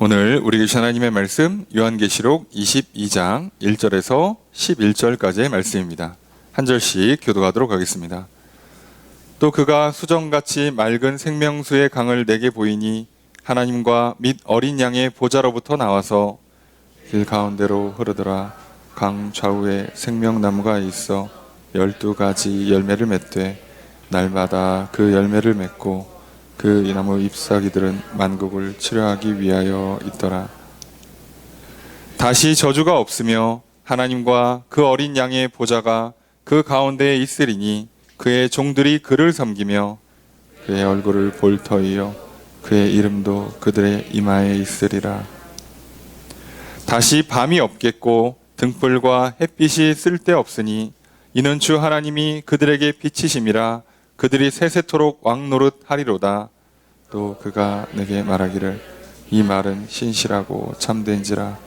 오늘 우리 계신 하나님의 말씀 요한계시록 22장 1절에서 11절까지의 말씀입니다. 한 절씩 교독하도록 하겠습니다. 또 그가 수정같이 맑은 생명수의 강을 내게 보이니 하나님과 및 어린 양의 보좌로부터 나와서 길 가운데로 흐르더라. 강 좌우에 생명나무가 있어 12가지 열매를 맺되 날마다 그 열매를 맺고 그 이 나무 잎사귀들은 만국을 치료하기 위하여 있더라. 다시 저주가 없으며 하나님과 그 어린 양의 보좌가 그 가운데에 있으리니 그의 종들이 그를 섬기며 그의 얼굴을 볼 터이요 그의 이름도 그들의 이마에 있으리라. 다시 밤이 없겠고 등불과 햇빛이 쓸데없으니 이는 주 하나님이 그들에게 빛이심이라. 그들이 세세토록 왕노릇 하리로다. 또 그가 내게 말하기를 이 말은 신실하고 참된지라.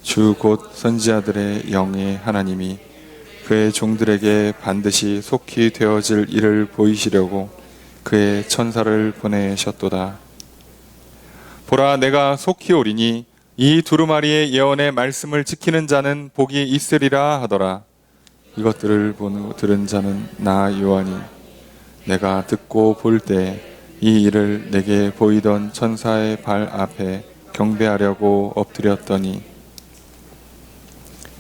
주 곧 선지자들의 영의 하나님이 그의 종들에게 반드시 속히 되어질 일을 보이시려고 그의 천사를 보내셨도다. 보라, 내가 속히 오리니 이 두루마리의 예언의 말씀을 지키는 자는 복이 있으리라 하더라. 이것들을 들은 자는 나 요한이 내가 듣고 볼 때 이 일을 내게 보이던 천사의 발 앞에 경배하려고 엎드렸더니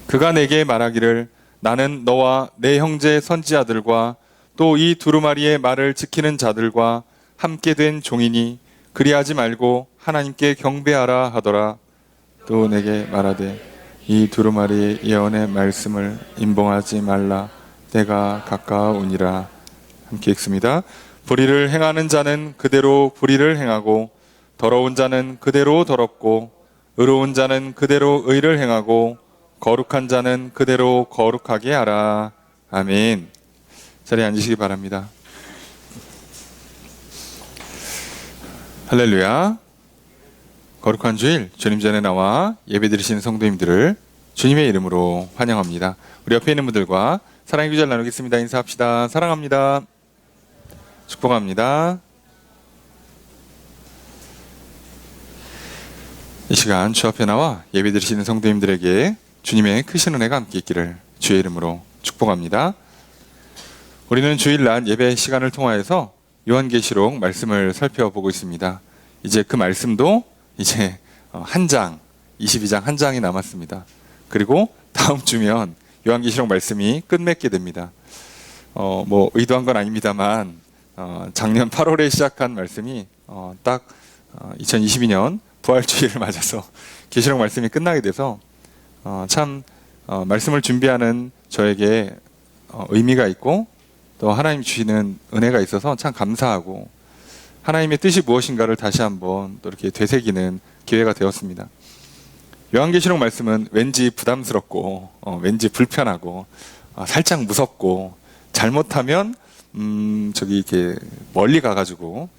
그가 내게 말하기를 나는 너와 내 형제 선지자들과 또 이 두루마리의 말을 지키는 자들과 함께 된 종이니 그리하지 말고 하나님께 경배하라 하더라. 또 내게 말하되 이 두루마리의 예언의 말씀을 임봉하지 말라. 때가 가까우니라. 함께 읽습니다. 불의를 행하는 자는 그대로 불의를 행하고 더러운 자는 그대로 더럽고 의로운 자는 그대로 의를 행하고 거룩한 자는 그대로 거룩하게 하라. 아멘. 자리에 앉으시기 바랍니다. 할렐루야. 거룩한 주일 주님 전에 나와 예배드리시는 성도님들을 주님의 이름으로 환영합니다. 우리 옆에 있는 분들과 사랑의 구절 나누겠습니다. 인사합시다. 사랑합니다. 축복합니다. 이 시간 주 앞에 나와 예배드리시는 성도님들에게 주님의 크신 은혜가 함께 있기를 주의 이름으로 축복합니다. 우리는 주일날 예배 시간을 통하여서 요한계시록 말씀을 살펴보고 있습니다. 이제 그 말씀도 이제 한 장, 22장 한 장이 남았습니다. 그리고 다음 주면 요한계시록 말씀이 끝맺게 됩니다. 의도한 건 아닙니다만 작년 8월에 시작한 말씀이 딱 2022년 부활주일을 맞아서 계시록 말씀이 끝나게 돼서 참 말씀을 준비하는 저에게 의미가 있고 또 하나님 주시는 은혜가 있어서 참 감사하고 하나님의 뜻이 무엇인가를 다시 한번 또 이렇게 되새기는 기회가 되었습니다. 요한계시록 말씀은 왠지 부담스럽고 왠지 불편하고 살짝 무섭고 잘못하면 저기 이렇게 멀리 가가지고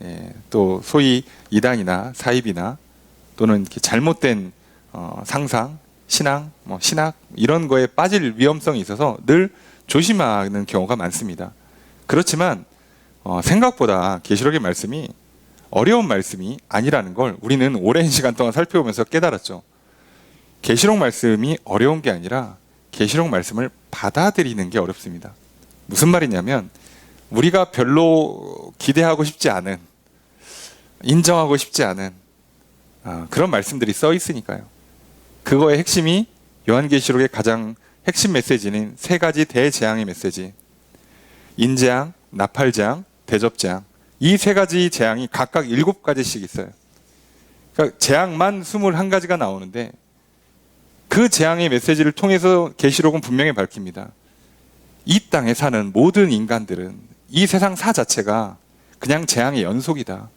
또 소위 이단이나 사입이나 또는 이렇게 잘못된 상상, 신앙, 신학 이런 거에 빠질 위험성이 있어서 늘 조심하는 경우가 많습니다. 그렇지만 생각보다 계시록의 말씀이 어려운 말씀이 아니라는 걸 우리는 오랜 시간 동안 살펴보면서 깨달았죠. 계시록 말씀이 어려운 게 아니라 계시록 말씀을 받아들이는 게 어렵습니다. 무슨 말이냐면 우리가 별로 기대하고 싶지 않은, 인정하고 싶지 않은 그런 말씀들이 써 있으니까요. 그거의 핵심이 요한계시록의 가장 핵심 메시지는 세 가지 대재앙의 메시지, 인재앙, 나팔재앙, 대접재앙, 이 세 가지 재앙이 각각 7가지씩 있어요. 그러니까 재앙만 21가지가 나오는데 그 재앙의 메시지를 통해서 계시록은 분명히 밝힙니다. 이 땅에 사는 모든 인간들은 이 세상 사 자체가 그냥 재앙의 연속이다.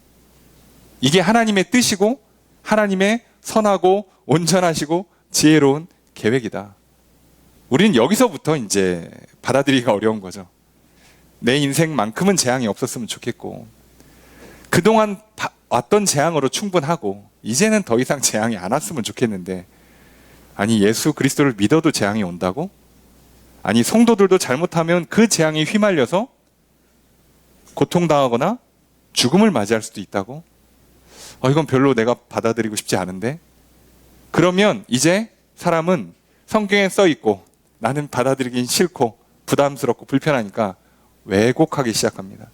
이게 하나님의 뜻이고 하나님의 선하고 온전하시고 지혜로운 계획이다. 우리는 여기서부터 이제 받아들이기가 어려운 거죠. 내 인생만큼은 재앙이 없었으면 좋겠고 그동안 왔던 재앙으로 충분하고 이제는 더 이상 재앙이 안 왔으면 좋겠는데 아니 예수 그리스도를 믿어도 재앙이 온다고? 아니 성도들도 잘못하면 그 재앙에 휘말려서 고통당하거나 죽음을 맞이할 수도 있다고? 이건 별로 내가 받아들이고 싶지 않은데? 그러면 이제 사람은 성경에 써 있고 나는 받아들이긴 싫고 부담스럽고 불편하니까 왜곡하기 시작합니다.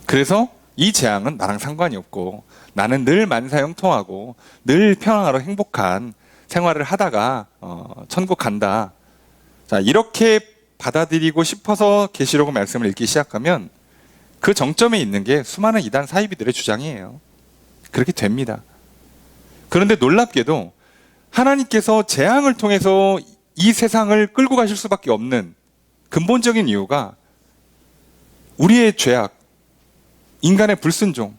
그래서 이 재앙은 나랑 상관이 없고 나는 늘 만사형통하고 늘 평안하고 행복한 생활을 하다가 천국 간다. 자, 이렇게 받아들이고 싶어서 계시록 말씀을 읽기 시작하면 그 정점에 있는 게 수많은 이단 사이비들의 주장이에요. 그렇게 됩니다. 그런데 놀랍게도 하나님께서 재앙을 통해서 이 세상을 끌고 가실 수밖에 없는 근본적인 이유가 우리의 죄악, 인간의 불순종,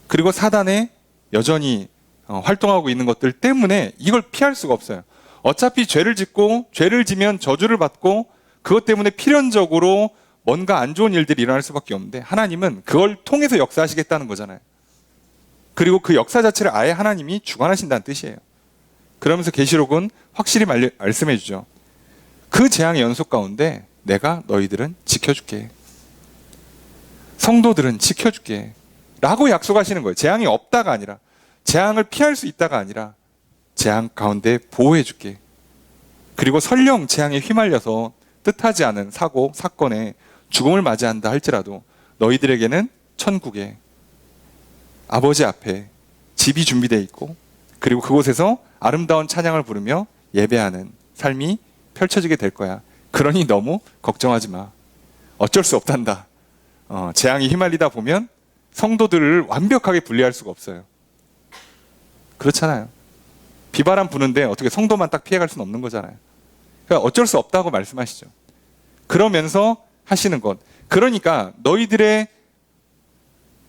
그리고 사단의 여전히 활동하고 있는 것들 때문에 이걸 피할 수가 없어요. 어차피 죄를 짓고 죄를 지면 저주를 받고 그것 때문에 필연적으로 뭔가 안 좋은 일들이 일어날 수밖에 없는데 하나님은 그걸 통해서 역사하시겠다는 거잖아요. 그리고 그 역사 자체를 아예 하나님이 주관하신다는 뜻이에요. 그러면서 계시록은 확실히 말씀해 주죠. 그 재앙의 연속 가운데 내가 너희들은 지켜줄게. 성도들은 지켜줄게. 라고 약속하시는 거예요. 재앙이 없다가 아니라, 재앙을 피할 수 있다가 아니라 재앙 가운데 보호해 줄게. 그리고 설령 재앙에 휘말려서 뜻하지 않은 사고, 사건에 죽음을 맞이한다 할지라도 너희들에게는 천국에 아버지 앞에 집이 준비되어 있고 그리고 그곳에서 아름다운 찬양을 부르며 예배하는 삶이 펼쳐지게 될 거야. 그러니 너무 걱정하지 마. 어쩔 수 없단다. 재앙이 휘말리다 보면 성도들을 완벽하게 분리할 수가 없어요. 그렇잖아요. 비바람 부는데 어떻게 성도만 딱 피해갈 수는 없는 거잖아요. 그러니까 어쩔 수 없다고 말씀하시죠. 그러면서 하시는 것. 그러니까 너희들의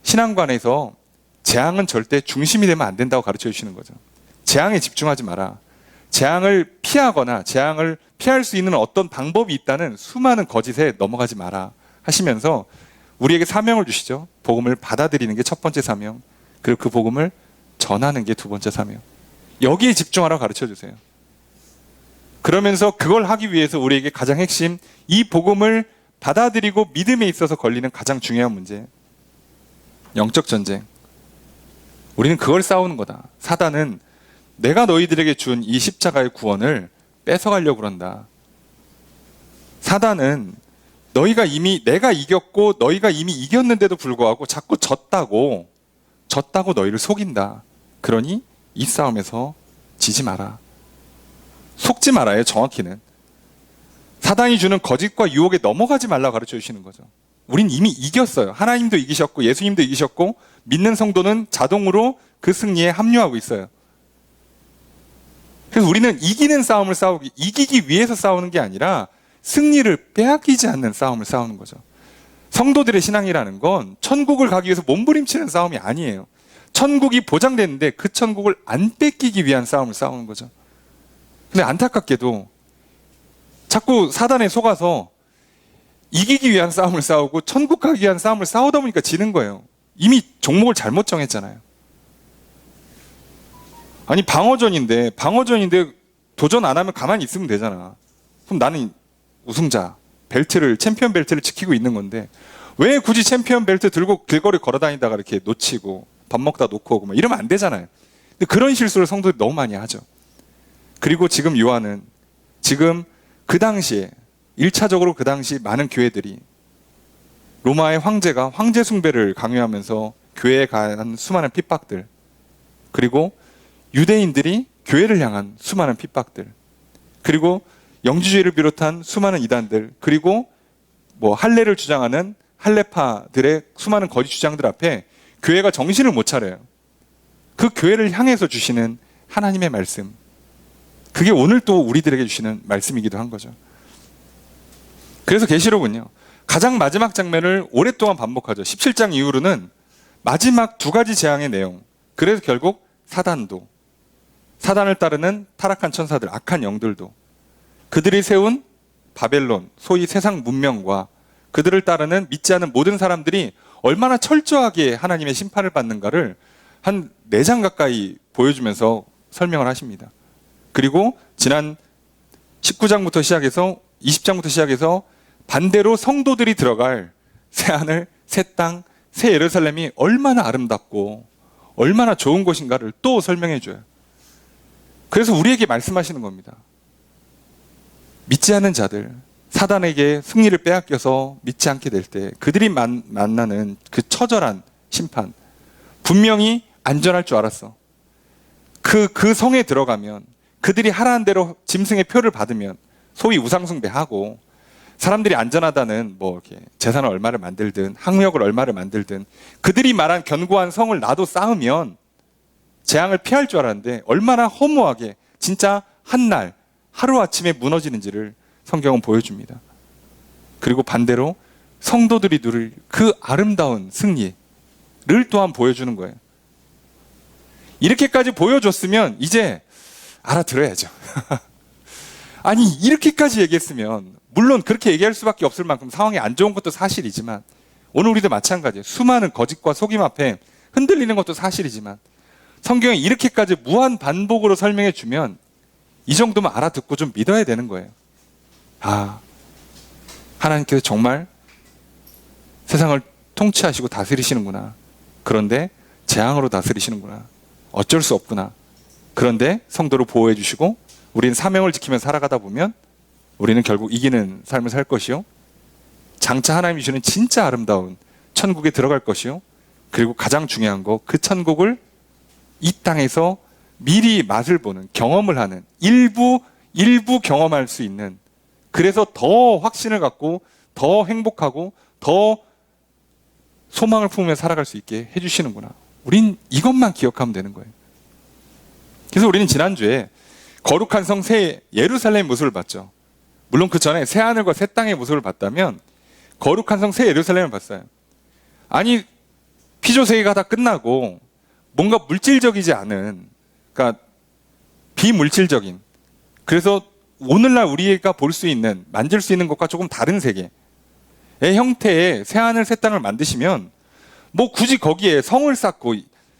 신앙관에서 재앙은 절대 중심이 되면 안 된다고 가르쳐 주시는 거죠. 재앙에 집중하지 마라. 재앙을 피하거나 재앙을 피할 수 있는 어떤 방법이 있다는 수많은 거짓에 넘어가지 마라 하시면서 우리에게 사명을 주시죠. 복음을 받아들이는 게 첫 번째 사명, 그리고 그 복음을 전하는 게 두 번째 사명. 여기에 집중하라고 가르쳐 주세요. 그러면서 그걸 하기 위해서 우리에게 가장 핵심, 이 복음을 받아들이고 믿음에 있어서 걸리는 가장 중요한 문제, 영적 전쟁. 우리는 그걸 싸우는 거다. 사단은 내가 너희들에게 준 이 십자가의 구원을 뺏어가려고 그런다. 사단은 내가 이겼고 너희가 이미 이겼는데도 불구하고 자꾸 졌다고 너희를 속인다. 그러니 이 싸움에서 지지 마라. 속지 말아요. 정확히는 사단이 주는 거짓과 유혹에 넘어가지 말라고 가르쳐 주시는 거죠. 우린 이미 이겼어요. 하나님도 이기셨고 예수님도 이기셨고 믿는 성도는 자동으로 그 승리에 합류하고 있어요. 그래서 우리는 이기는 싸움을 이기기 위해서 싸우는 게 아니라 승리를 빼앗기지 않는 싸움을 싸우는 거죠. 성도들의 신앙이라는 건 천국을 가기 위해서 몸부림치는 싸움이 아니에요. 천국이 보장됐는데 그 천국을 안 뺏기기 위한 싸움을 싸우는 거죠. 근데 안타깝게도 자꾸 사단에 속아서 이기기 위한 싸움을 싸우고 천국 가기 위한 싸움을 싸우다 보니까 지는 거예요. 이미 종목을 잘못 정했잖아요. 아니 방어전인데 도전 안 하면 가만히 있으면 되잖아. 그럼 나는 우승자, 챔피언 벨트를 지키고 있는 건데 왜 굳이 챔피언 벨트 들고 길거리 걸어 다니다가 이렇게 놓치고 밥 먹다 놓고 오고 막 이러면 안 되잖아요. 근데 그런 실수를 성도들이 너무 많이 하죠. 그리고 지금 요한은 그 당시에 1차적으로 그 당시 많은 교회들이 로마의 황제가 황제 숭배를 강요하면서 교회에 가한 수많은 핍박들, 그리고 유대인들이 교회를 향한 수많은 핍박들, 그리고 영지주의를 비롯한 수많은 이단들, 그리고 할례를 주장하는 할례파들의 수많은 거짓 주장들 앞에 교회가 정신을 못 차려요. 그 교회를 향해서 주시는 하나님의 말씀, 그게 오늘 또 우리들에게 주시는 말씀이기도 한 거죠. 그래서 계시록은요, 가장 마지막 장면을 오랫동안 반복하죠. 17장 이후로는 마지막 두 가지 재앙의 내용. 그래서 결국 사단을 따르는 타락한 천사들, 악한 영들도, 그들이 세운 바벨론, 소위 세상 문명과 그들을 따르는 믿지 않는 모든 사람들이 얼마나 철저하게 하나님의 심판을 받는가를 한 4장 가까이 보여주면서 설명을 하십니다. 그리고 지난 19장부터 시작해서 20장부터 시작해서 반대로 성도들이 들어갈 새하늘, 새 땅, 새 예루살렘이 얼마나 아름답고 얼마나 좋은 곳인가를 또 설명해 줘요. 그래서 우리에게 말씀하시는 겁니다. 믿지 않는 자들, 사단에게 승리를 빼앗겨서 믿지 않게 될 때 그들이 만나는 그 처절한 심판, 분명히 안전할 줄 알았어. 그 성에 들어가면 그들이 하라는 대로 짐승의 표를 받으면 소위 우상숭배하고 사람들이 안전하다는 뭐 이렇게 재산을 얼마를 만들든 학력을 얼마를 만들든 그들이 말한 견고한 성을 나도 쌓으면 재앙을 피할 줄 알았는데 얼마나 허무하게 진짜 한날 하루아침에 무너지는지를 성경은 보여줍니다. 그리고 반대로 성도들이 누릴 그 아름다운 승리를 또한 보여주는 거예요. 이렇게까지 보여줬으면 이제 알아들어야죠. 아니 이렇게까지 얘기했으면 물론 그렇게 얘기할 수밖에 없을 만큼 상황이 안 좋은 것도 사실이지만 오늘 우리도 마찬가지예요. 수많은 거짓과 속임 앞에 흔들리는 것도 사실이지만 성경이 이렇게까지 무한 반복으로 설명해 주면 이 정도면 알아듣고 좀 믿어야 되는 거예요. 아, 하나님께서 정말 세상을 통치하시고 다스리시는구나. 그런데 재앙으로 다스리시는구나. 어쩔 수 없구나. 그런데 성도를 보호해 주시고 우리는 사명을 지키며 살아가다 보면 우리는 결국 이기는 삶을 살 것이요. 장차 하나님이 주시는 진짜 아름다운 천국에 들어갈 것이요. 그리고 가장 중요한 거, 그 천국을 이 땅에서 미리 맛을 보는, 경험을 하는, 일부 경험할 수 있는, 그래서 더 확신을 갖고 더 행복하고 더 소망을 품으며 살아갈 수 있게 해주시는구나. 우린 이것만 기억하면 되는 거예요. 그래서 우리는 지난주에 거룩한 성 새 예루살렘 모습을 봤죠. 물론 그 전에 새 하늘과 새 땅의 모습을 봤다면 거룩한 성 새 예루살렘을 봤어요. 아니 피조세계가 다 끝나고 뭔가 물질적이지 않은, 그러니까 비물질적인, 그래서 오늘날 우리가 볼 수 있는, 만질 수 있는 것과 조금 다른 세계의 형태의 새 하늘 새 땅을 만드시면 뭐 굳이 거기에 성을 쌓고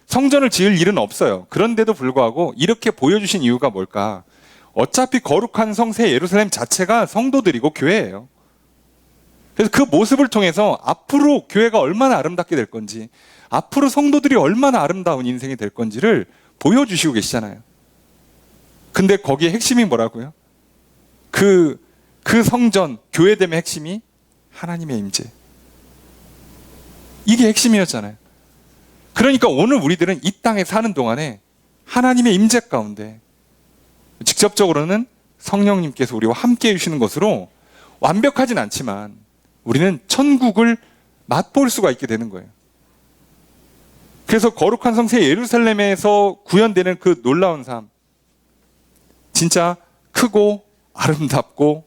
성전을 지을 일은 없어요. 그런데도 불구하고 이렇게 보여주신 이유가 뭘까? 어차피 거룩한 성 새 예루살렘 자체가 성도들이고 교회예요. 그래서 그 모습을 통해서 앞으로 교회가 얼마나 아름답게 될 건지, 앞으로 성도들이 얼마나 아름다운 인생이 될 건지를 보여주시고 계시잖아요. 근데 거기에 핵심이 뭐라고요? 그 성전, 교회됨의 핵심이 하나님의 임재. 이게 핵심이었잖아요. 그러니까 오늘 우리들은 이 땅에 사는 동안에 하나님의 임재 가운데 직접적으로는 성령님께서 우리와 함께 해주시는 것으로 완벽하진 않지만 우리는 천국을 맛볼 수가 있게 되는 거예요. 그래서 거룩한 성 새 예루살렘에서 구현되는 그 놀라운 삶, 진짜 크고 아름답고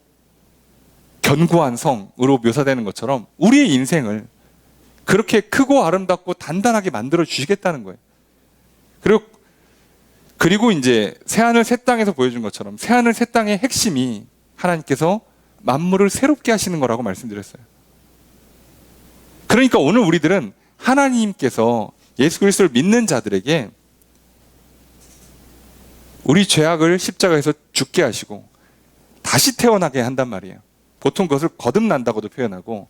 견고한 성으로 묘사되는 것처럼 우리의 인생을 그렇게 크고 아름답고 단단하게 만들어 주시겠다는 거예요. 그리고 이제 새하늘 새 땅에서 보여준 것처럼 새하늘 새 땅의 핵심이 하나님께서 만물을 새롭게 하시는 거라고 말씀드렸어요. 그러니까 오늘 우리들은 하나님께서 예수 그리스도를 믿는 자들에게 우리 죄악을 십자가에서 죽게 하시고 다시 태어나게 한단 말이에요. 보통 그것을 거듭난다고도 표현하고,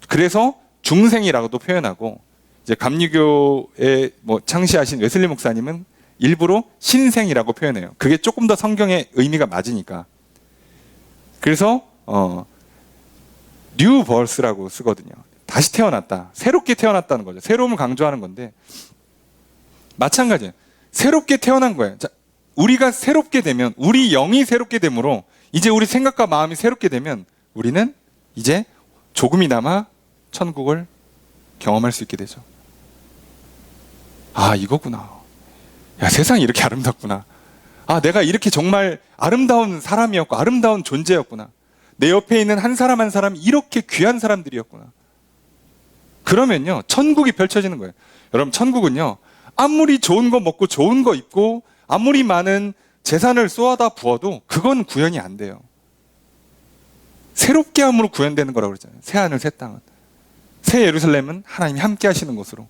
그래서 중생이라고도 표현하고, 이제 감리교에 창시하신 웨슬리 목사님은 일부러 신생이라고 표현해요. 그게 조금 더 성경의 의미가 맞으니까. 그래서 뉴 버스라고 쓰거든요. 다시 태어났다, 새롭게 태어났다는 거죠. 새로움을 강조하는 건데 마찬가지예요. 새롭게 태어난 거예요. 자, 우리가 새롭게 되면, 우리 영이 새롭게 되므로 이제 우리 생각과 마음이 새롭게 되면 우리는 이제 조금이나마 천국을 경험할 수 있게 되죠. 아, 이거구나. 야, 세상이 이렇게 아름답구나. 아, 내가 이렇게 정말 아름다운 사람이었고 아름다운 존재였구나. 내 옆에 있는 한 사람 한 사람이 이렇게 귀한 사람들이었구나. 그러면요, 천국이 펼쳐지는 거예요. 여러분, 천국은요, 아무리 좋은 거 먹고 좋은 거 입고 아무리 많은 재산을 쏘아다 부어도 그건 구현이 안 돼요. 새롭게 함으로 구현되는 거라고 그러잖아요. 새 하늘 새 땅은. 새 예루살렘은 하나님이 함께 하시는 곳으로.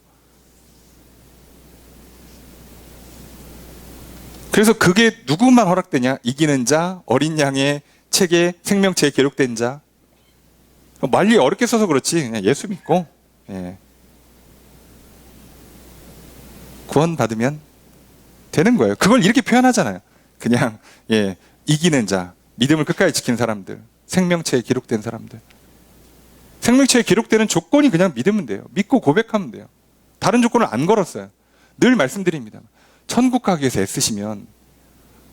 그래서 그게 누구만 허락되냐? 이기는 자, 어린 양의 책에 생명체에 기록된 자. 말리 어렵게 써서 그렇지, 그냥 예수 믿고 구원받으면 되는 거예요. 그걸 이렇게 표현하잖아요. 그냥 이기는 자, 믿음을 끝까지 지킨 사람들, 생명체에 기록된 사람들. 생명체에 기록되는 조건이 그냥 믿으면 돼요. 믿고 고백하면 돼요. 다른 조건을 안 걸었어요. 늘 말씀드립니다. 천국 가기 위해서 애쓰시면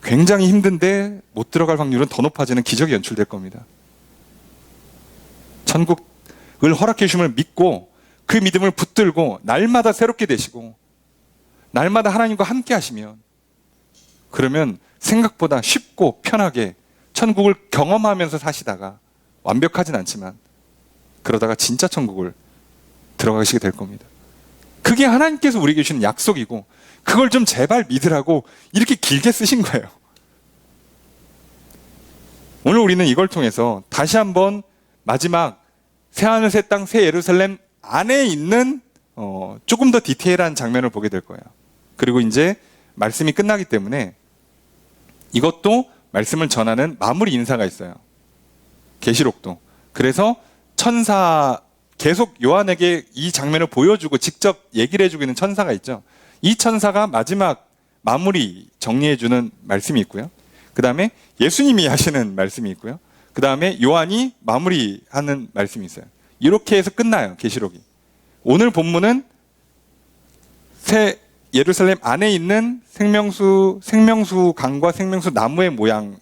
굉장히 힘든데 못 들어갈 확률은 더 높아지는 기적이 연출될 겁니다. 천국을 허락해 주심을 믿고 그 믿음을 붙들고 날마다 새롭게 되시고 날마다 하나님과 함께 하시면, 그러면 생각보다 쉽고 편하게 천국을 경험하면서 사시다가, 완벽하진 않지만 그러다가 진짜 천국을 들어가시게 될 겁니다. 그게 하나님께서 우리에게 주시는 약속이고, 그걸 좀 제발 믿으라고 이렇게 길게 쓰신 거예요. 오늘 우리는 이걸 통해서 다시 한번 마지막 새하늘 새 땅 새 예루살렘 안에 있는 조금 더 디테일한 장면을 보게 될 거예요. 그리고 이제 말씀이 끝나기 때문에 이것도 말씀을 전하는 마무리 인사가 있어요. 계시록도. 그래서 천사, 계속 요한에게 이 장면을 보여주고 직접 얘기를 해주고 있는 천사가 있죠. 이 천사가 마지막 마무리 정리해주는 말씀이 있고요. 그 다음에 예수님이 하시는 말씀이 있고요. 그 다음에 요한이 마무리하는 말씀이 있어요. 이렇게 해서 끝나요, 계시록이. 오늘 본문은 새 예루살렘 안에 있는 생명수 강과 생명수 나무의 모양이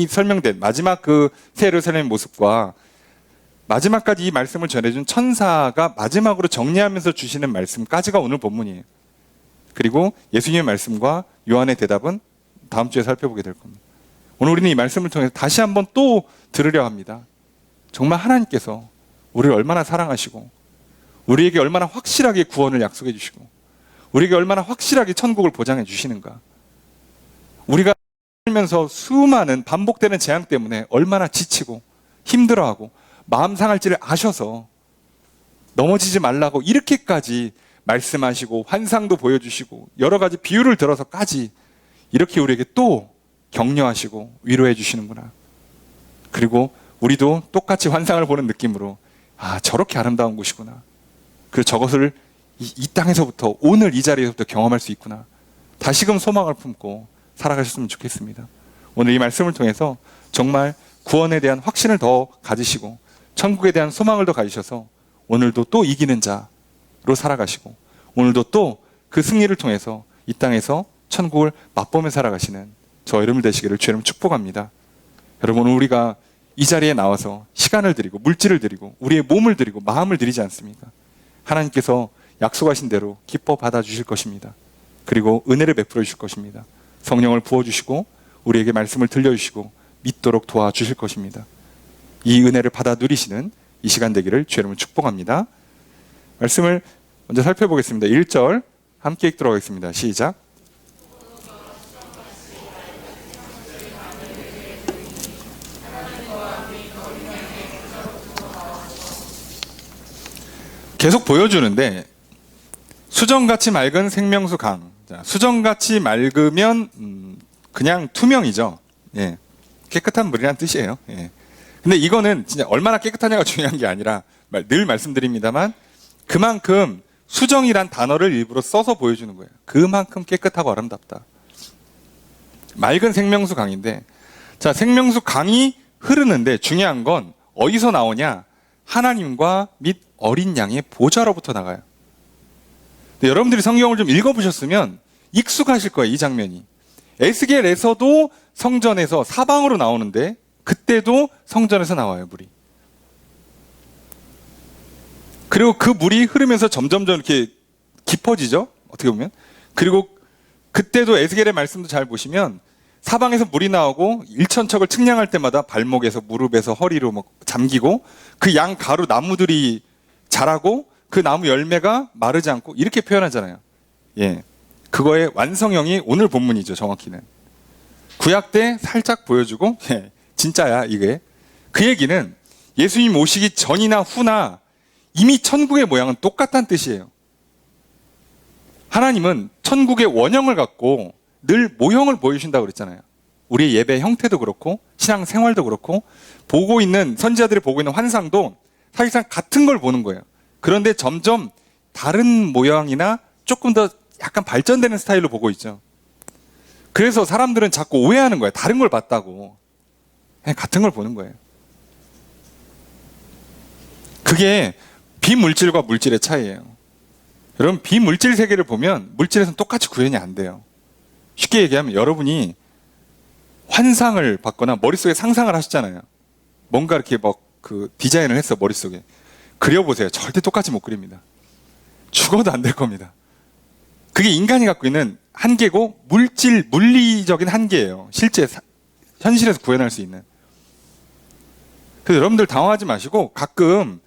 설명된 마지막 그 새 예루살렘의 모습과 마지막까지 이 말씀을 전해준 천사가 마지막으로 정리하면서 주시는 말씀까지가 오늘 본문이에요. 그리고 예수님의 말씀과 요한의 대답은 다음 주에 살펴보게 될 겁니다. 오늘 우리는 이 말씀을 통해서 다시 한번 또 들으려 합니다. 정말 하나님께서 우리를 얼마나 사랑하시고 우리에게 얼마나 확실하게 구원을 약속해 주시고 우리에게 얼마나 확실하게 천국을 보장해 주시는가. 우리가 살면서 수많은 반복되는 재앙 때문에 얼마나 지치고 힘들어하고 마음 상할지를 아셔서 넘어지지 말라고 이렇게까지 말씀하시고 환상도 보여주시고 여러 가지 비유를 들어서까지 이렇게 우리에게 또 격려하시고 위로해 주시는구나. 그리고 우리도 똑같이 환상을 보는 느낌으로 저렇게 아름다운 곳이구나. 그리고 저것을 이 땅에서부터 오늘 이 자리에서부터 경험할 수 있구나. 다시금 소망을 품고 살아가셨으면 좋겠습니다. 오늘 이 말씀을 통해서 정말 구원에 대한 확신을 더 가지시고 천국에 대한 소망을 더 가지셔서 오늘도 또 이기는 자로 살아가시고 오늘도 또 그 승리를 통해서 이 땅에서 천국을 맛보며 살아가시는 저 여러분 되시기를 주의 이름으로 축복합니다. 여러분, 우리가 이 자리에 나와서 시간을 드리고 물질을 드리고 우리의 몸을 드리고 마음을 드리지 않습니까? 하나님께서 약속하신 대로 기뻐 받아주실 것입니다. 그리고 은혜를 베풀어 주실 것입니다. 성령을 부어주시고 우리에게 말씀을 들려주시고 믿도록 도와주실 것입니다. 이 은혜를 받아 누리시는 이 시간 되기를 주의 이름으로 축복합니다. 말씀을 먼저 살펴보겠습니다. 1절 함께 읽도록 하겠습니다. 시작. 계속 보여주는데 수정같이 맑은 생명수 강. 수정같이 맑으면 그냥 투명이죠. 깨끗한 물이란 뜻이에요. 근데 이거는 진짜 얼마나 깨끗하냐가 중요한 게 아니라 늘 말씀드립니다만 그만큼 수정이란 단어를 일부러 써서 보여주는 거예요. 그만큼 깨끗하고 아름답다. 맑은 생명수 강인데, 자, 생명수 강이 흐르는데 중요한 건 어디서 나오냐? 하나님과 및 어린 양의 보좌로부터 나가요. 여러분들이 성경을 좀 읽어보셨으면 익숙하실 거예요, 이 장면이. 에스겔에서도 성전에서 사방으로 나오는데 그때도 성전에서 나와요, 물이. 그리고 그 물이 흐르면서 점점점 이렇게 깊어지죠, 어떻게 보면. 그리고 그때도 에스겔의 말씀도 잘 보시면 사방에서 물이 나오고 일천척을 측량할 때마다 발목에서 무릎에서 허리로 막 잠기고 그 양 가루 나무들이 자라고 그 나무 열매가 마르지 않고 이렇게 표현하잖아요. 그거의 완성형이 오늘 본문이죠, 정확히는. 구약 때 살짝 보여주고 진짜야 이게. 그 얘기는 예수님 오시기 전이나 후나 이미 천국의 모양은 똑같다는 뜻이에요. 하나님은 천국의 원형을 갖고 늘 모형을 보여주신다고 그랬잖아요. 우리의 예배 형태도 그렇고 신앙 생활도 그렇고 보고 있는 선지자들이 보고 있는 환상도 사실상 같은 걸 보는 거예요. 그런데 점점 다른 모양이나 조금 더 약간 발전되는 스타일로 보고 있죠. 그래서 사람들은 자꾸 오해하는 거예요. 다른 걸 봤다고. 그냥 같은 걸 보는 거예요. 그게 비물질과 물질의 차이예요. 여러분, 비물질 세계를 보면 물질에서는 똑같이 구현이 안 돼요. 쉽게 얘기하면 여러분이 환상을 받거나 머릿속에 상상을 하셨잖아요. 뭔가 이렇게 그 디자인을 했어, 머릿속에. 그려보세요. 절대 똑같이 못 그립니다. 죽어도 안 될 겁니다. 그게 인간이 갖고 있는 한계고 물리적인 한계예요. 실제 현실에서 구현할 수 있는. 그래서 여러분들 당황하지 마시고 가끔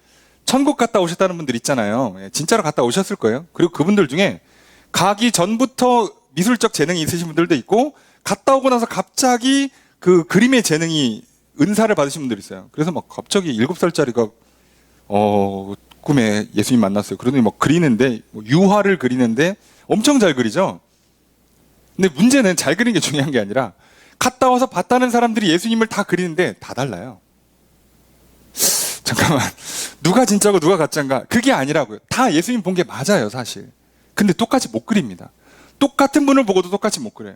천국 갔다 오셨다는 분들 있잖아요. 진짜로 갔다 오셨을 거예요. 그리고 그분들 중에 가기 전부터 미술적 재능이 있으신 분들도 있고 갔다 오고 나서 갑자기 그 그림의 재능이 은사를 받으신 분들이 있어요. 그래서 막 갑자기 7살짜리가 꿈에 예수님 만났어요. 그러더니 막 그리는데 유화를 그리는데 엄청 잘 그리죠. 근데 문제는 잘 그리는 게 중요한 게 아니라 갔다 와서 봤다는 사람들이 예수님을 다 그리는데 다 달라요. 잠깐만, 누가 진짜고 누가 가짜인가? 그게 아니라고요. 다 예수님 본 게 맞아요, 사실. 근데 똑같이 못 그립니다. 똑같은 분을 보고도 똑같이 못 그려요.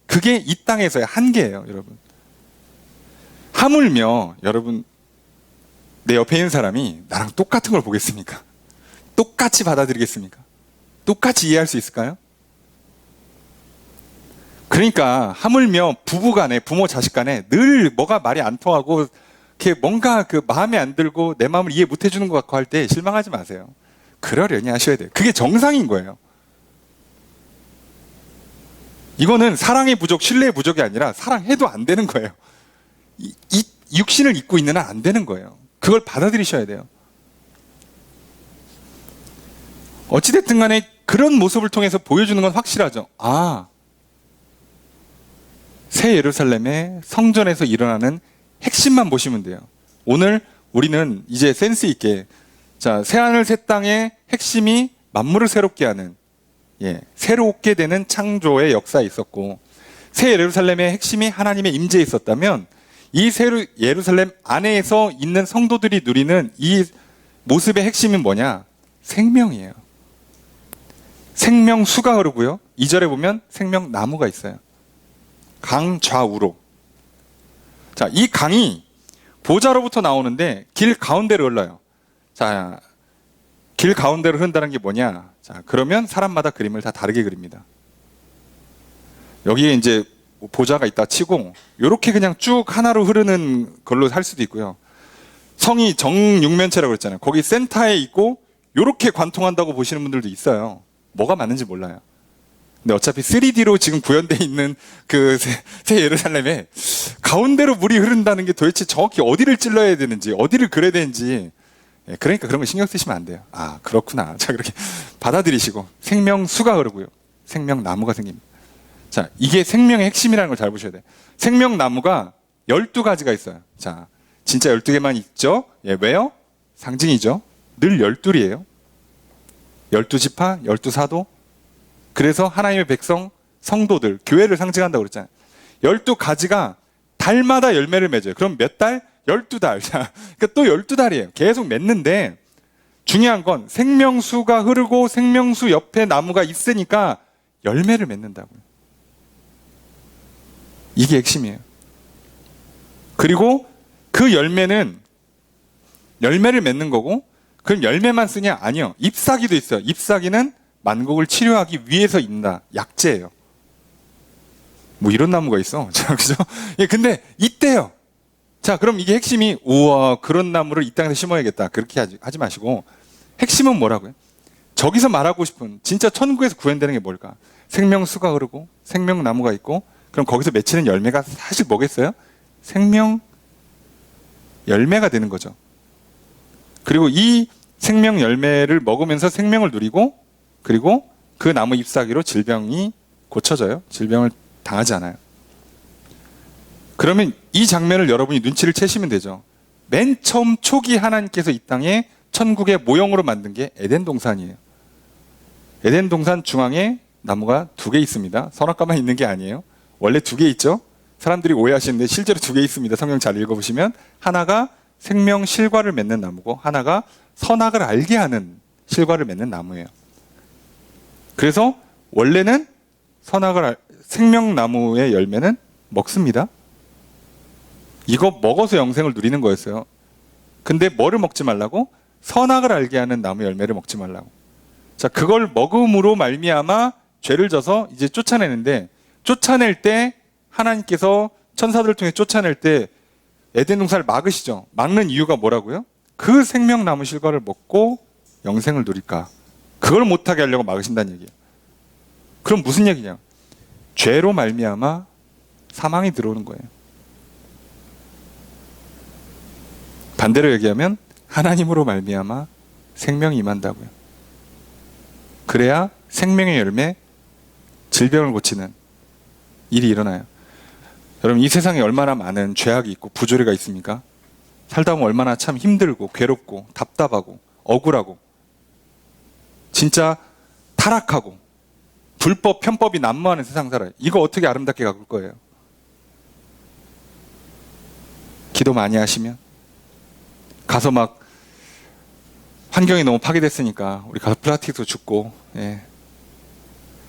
그게 이 땅에서의 한계예요, 여러분. 하물며 여러분, 내 옆에 있는 사람이 나랑 똑같은 걸 보겠습니까? 똑같이 받아들이겠습니까? 똑같이 이해할 수 있을까요? 그러니까 하물며 부부간에, 부모 자식 간에 늘 뭐가 말이 안 통하고 이렇게 뭔가 그 마음에 안 들고 내 마음을 이해 못 해주는 것 같고 할 때 실망하지 마세요. 그러려니 하셔야 돼요. 그게 정상인 거예요. 이거는 사랑의 부족, 신뢰의 부족이 아니라 사랑해도 안 되는 거예요. 이 육신을 입고 있는 한 안 되는 거예요. 그걸 받아들이셔야 돼요. 어찌됐든 간에 그런 모습을 통해서 보여주는 건 확실하죠. 새 예루살렘의 성전에서 일어나는 핵심만 보시면 돼요. 오늘 우리는 이제 센스 있게 새하늘 새 땅의 핵심이 만물을 새롭게 하는 새롭게 되는 창조의 역사에 있었고 새 예루살렘의 핵심이 하나님의 임재에 있었다면 이 새 예루살렘 안에서 있는 성도들이 누리는 이 모습의 핵심은 뭐냐? 생명이에요. 생명수가 흐르고요. 2절에 보면 생명나무가 있어요. 강 좌우로. 자, 이 강이 보좌로부터 나오는데 길 가운데로 흘러요. 자, 길 가운데로 흐른다는 게 뭐냐? 자, 그러면 사람마다 그림을 다 다르게 그립니다. 여기에 이제 보좌가 있다 치고 이렇게 그냥 쭉 하나로 흐르는 걸로 할 수도 있고요. 성이 정육면체라고 그랬잖아요. 거기 센터에 있고 이렇게 관통한다고 보시는 분들도 있어요. 뭐가 맞는지 몰라요. 근데 어차피 3D로 지금 구현되어 있는 그 새 예루살렘에 가운데로 물이 흐른다는 게 도대체 정확히 어디를 찔러야 되는지 어디를 그려야 되는지 그러니까 그런 거 신경 쓰시면 안 돼요. 그렇구나. 자, 그렇게 받아들이시고 생명수가 흐르고요. 생명나무가 생깁니다. 자, 이게 생명의 핵심이라는 걸 잘 보셔야 돼요. 생명나무가 12가지가 있어요. 자, 진짜 12개만 있죠? 왜요? 상징이죠. 늘 12이에요. 12지파, 12사도. 그래서 하나님의 백성, 성도들, 교회를 상징한다고 그랬잖아요. 12가지가 달마다 열매를 맺어요. 그럼 몇 달? 12달. 자, 그러니까 또 12달이에요. 계속 맺는데 중요한 건 생명수가 흐르고 생명수 옆에 나무가 있으니까 열매를 맺는다고요. 이게 핵심이에요. 그리고 그 열매는 열매를 맺는 거고 그럼 열매만 쓰냐? 아니요. 잎사귀도 있어요. 잎사귀는 만국을 치료하기 위해서 있다. 약재예요. 뭐 이런 나무가 있어. 자, 그죠? 근데 있대요. 자, 그럼 이게 핵심이 우와 그런 나무를 이 땅에서 심어야겠다. 그렇게 하지 마시고 핵심은 뭐라고요? 저기서 말하고 싶은 진짜 천국에서 구현되는 게 뭘까? 생명수가 흐르고 생명나무가 있고 그럼 거기서 맺히는 열매가 사실 뭐겠어요? 생명 열매가 되는 거죠. 그리고 이 생명 열매를 먹으면서 생명을 누리고 그리고 그 나무 잎사귀로 질병이 고쳐져요. 질병을 당하지 않아요. 그러면 이 장면을 여러분이 눈치를 채시면 되죠. 맨 처음 초기 하나님께서 이 땅에 천국의 모형으로 만든 게 에덴 동산이에요. 에덴 동산 중앙에 나무가 2개 있습니다. 선악과만 있는 게 아니에요. 원래 2개 있죠. 사람들이 오해하시는데 실제로 2개 있습니다. 성경 잘 읽어보시면 하나가 생명 실과를 맺는 나무고 하나가 선악을 알게 하는 실과를 맺는 나무예요. 그래서 원래는 생명나무의 열매는 먹습니다. 이거 먹어서 영생을 누리는 거였어요. 근데 뭐를 먹지 말라고? 선악을 알게 하는 나무 열매를 먹지 말라고. 자, 그걸 먹음으로 말미암아 죄를 져서 이제 쫓아내는데, 쫓아낼 때 하나님께서 천사들을 통해 쫓아낼 때 에덴 동산을 막으시죠. 막는 이유가 뭐라고요? 그 생명나무 실과를 먹고 영생을 누릴까? 그걸 못하게 하려고 막으신다는 얘기예요. 그럼 무슨 얘기냐? 죄로 말미암아 사망이 들어오는 거예요. 반대로 얘기하면 하나님으로 말미암아 생명이 임한다고요. 그래야 생명의 열매, 질병을 고치는 일이 일어나요. 여러분, 이 세상에 얼마나 많은 죄악이 있고 부조리가 있습니까? 살다 보면 얼마나 참 힘들고 괴롭고 답답하고 억울하고 진짜 타락하고 불법, 편법이 난무하는 세상 살아요. 이거 어떻게 아름답게 가꿀 거예요? 기도 많이 하시면 가서 막 환경이 너무 파괴됐으니까 우리 가서 플라스틱도 줍고, 예.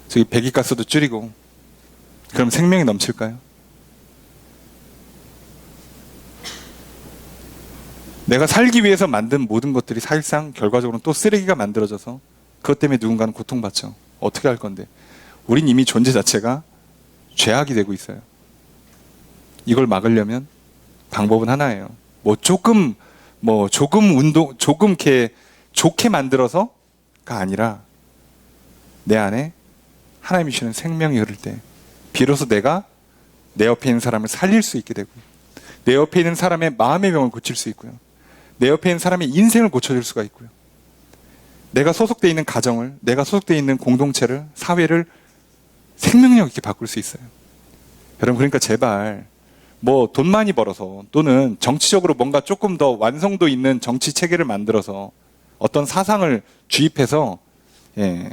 저기 배기가스도 줄이고, 그럼 생명이 넘칠까요? 내가 살기 위해서 만든 모든 것들이 사실상 결과적으로는 또 쓰레기가 만들어져서 그것 때문에 누군가는 고통받죠. 어떻게 할 건데? 우린 이미 존재 자체가 죄악이 되고 있어요. 이걸 막으려면 방법은 하나예요. 조금 운동, 조금 이렇게 좋게 만들어서가 아니라 내 안에 하나님이 주시는 생명이 흐를 때 비로소 내가 내 옆에 있는 사람을 살릴 수 있게 되고, 내 옆에 있는 사람의 마음의 병을 고칠 수 있고요. 내 옆에 있는 사람의 인생을 고쳐줄 수가 있고요. 내가 소속되어 있는 가정을, 내가 소속되어 있는 공동체를, 사회를 생명력 있게 바꿀 수 있어요. 여러분, 그러니까 제발 돈 많이 벌어서 또는 정치적으로 뭔가 조금 더 완성도 있는 정치 체계를 만들어서 어떤 사상을 주입해서, 예,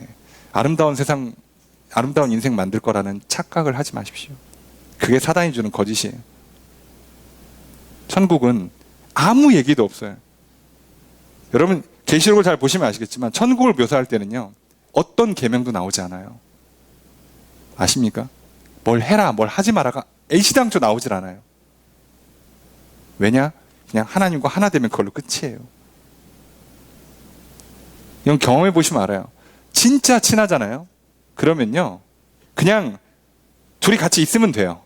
아름다운 세상, 아름다운 인생 만들 거라는 착각을 하지 마십시오. 그게 사단이 주는 거짓이에요. 천국은 아무 얘기도 없어요. 여러분, 계시록을 잘 보시면 아시겠지만 천국을 묘사할 때는요, 어떤 계명도 나오지 않아요. 아십니까? 뭘 해라, 뭘 하지 마라가 애시당초 나오질 않아요. 왜냐? 그냥 하나님과 하나 되면 그걸로 끝이에요. 이건 경험해 보시면 알아요. 진짜 친하잖아요. 그러면요, 그냥 둘이 같이 있으면 돼요.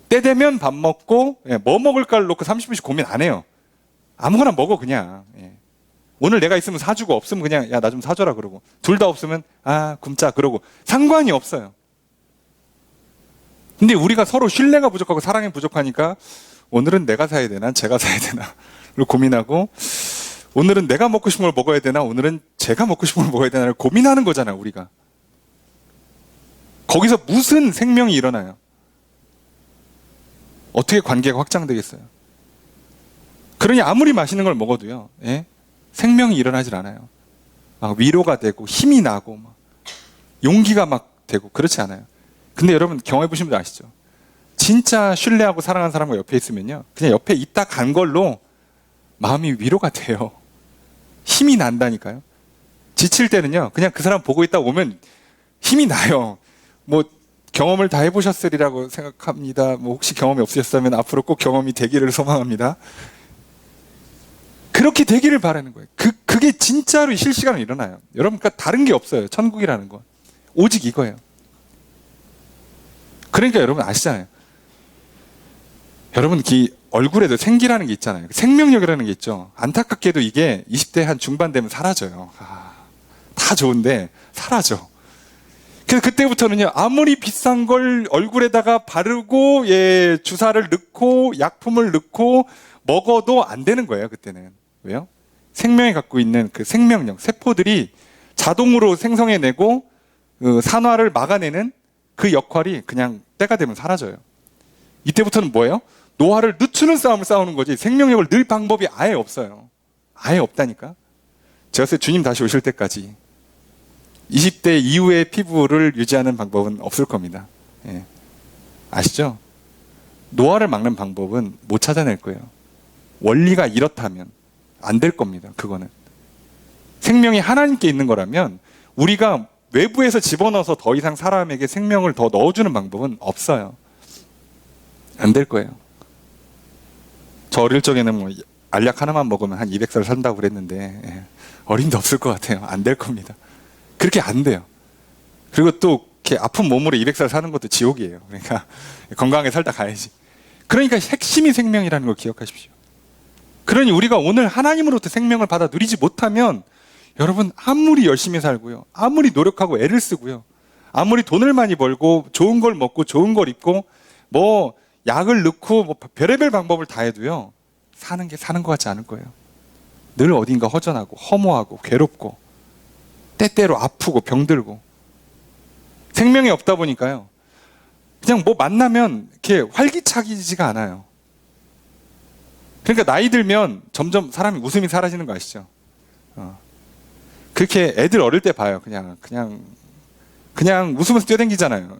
때 되면 밥 먹고, 뭐 먹을까를 놓고 30분씩 고민 안 해요. 아무거나 먹어 그냥. 오늘 내가 있으면 사주고, 없으면 그냥 야, 나 좀 사줘라 그러고, 둘 다 없으면 굶자 그러고, 상관이 없어요. 근데 우리가 서로 신뢰가 부족하고 사랑이 부족하니까 오늘은 내가 사야 되나 제가 사야 되나를 고민하고, 오늘은 내가 먹고 싶은 걸 먹어야 되나 오늘은 제가 먹고 싶은 걸 먹어야 되나를 고민하는 거잖아요. 우리가 거기서 무슨 생명이 일어나요? 어떻게 관계가 확장되겠어요? 그러니 아무리 맛있는 걸 먹어도요, 예? 생명이 일어나질 않아요. 막 위로가 되고 힘이 나고 막 용기가 막 되고 그렇지 않아요. 근데 여러분 경험해 보신 분 아시죠? 진짜 신뢰하고 사랑하는 사람과 옆에 있으면요, 그냥 옆에 있다 간 걸로 마음이 위로가 돼요. 힘이 난다니까요. 지칠 때는요, 그냥 그 사람 보고 있다 오면 힘이 나요. 경험을 다 해보셨으리라고 생각합니다. 혹시 경험이 없으셨다면 앞으로 꼭 경험이 되기를 소망합니다. 그렇게 되기를 바라는 거예요. 그게 진짜로 실시간으로 일어나요. 여러분, 그러니까 다른 게 없어요. 천국이라는 건 오직 이거예요. 그러니까 여러분 아시잖아요. 여러분, 얼굴에도 생기라는 게 있잖아요. 생명력이라는 게 있죠. 안타깝게도 이게 20대 한 중반 되면 사라져요. 다 좋은데 사라져. 그래서 그때부터는요, 아무리 비싼 걸 얼굴에다가 바르고, 예, 주사를 넣고 약품을 넣고 먹어도 안 되는 거예요. 그때는. 왜요? 생명이 갖고 있는 그 생명력, 세포들이 자동으로 생성해내고 산화를 막아내는 그 역할이 그냥 때가 되면 사라져요. 이때부터는 뭐예요? 노화를 늦추는 싸움을 싸우는 거지, 생명력을 늘 방법이 아예 없어요. 아예 없다니까. 제가 봤을 때 주님 다시 오실 때까지 20대 이후의 피부를 유지하는 방법은 없을 겁니다. 예. 아시죠? 노화를 막는 방법은 못 찾아낼 거예요. 원리가 이렇다면 안 될 겁니다. 그거는 생명이 하나님께 있는 거라면 우리가 외부에서 집어넣어서 더 이상 사람에게 생명을 더 넣어주는 방법은 없어요. 안 될 거예요. 저 어릴 적에는 뭐 알약 하나만 먹으면 한 200살 산다고 그랬는데 어림도 없을 것 같아요. 안 될 겁니다. 그렇게 안 돼요. 그리고 또 이렇게 아픈 몸으로 200살 사는 것도 지옥이에요. 그러니까 건강하게 살다 가야지. 그러니까 핵심이 생명이라는 걸 기억하십시오. 그러니 우리가 오늘 하나님으로부터 생명을 받아 누리지 못하면 여러분 아무리 열심히 살고요, 아무리 노력하고 애를 쓰고요, 아무리 돈을 많이 벌고 좋은 걸 먹고 좋은 걸 입고 뭐 약을 넣고 뭐 별의별 방법을 다 해도요, 사는 게 사는 것 같지 않을 거예요. 늘 어딘가 허전하고 허무하고 괴롭고 때때로 아프고 병들고 생명이 없다 보니까요, 그냥 뭐 만나면 이렇게 활기차지가 않아요. 그러니까 나이 들면 점점 사람이 웃음이 사라지는 거 아시죠? 그렇게 애들 어릴 때 봐요. 그냥 웃으면서 뛰어댕기잖아요.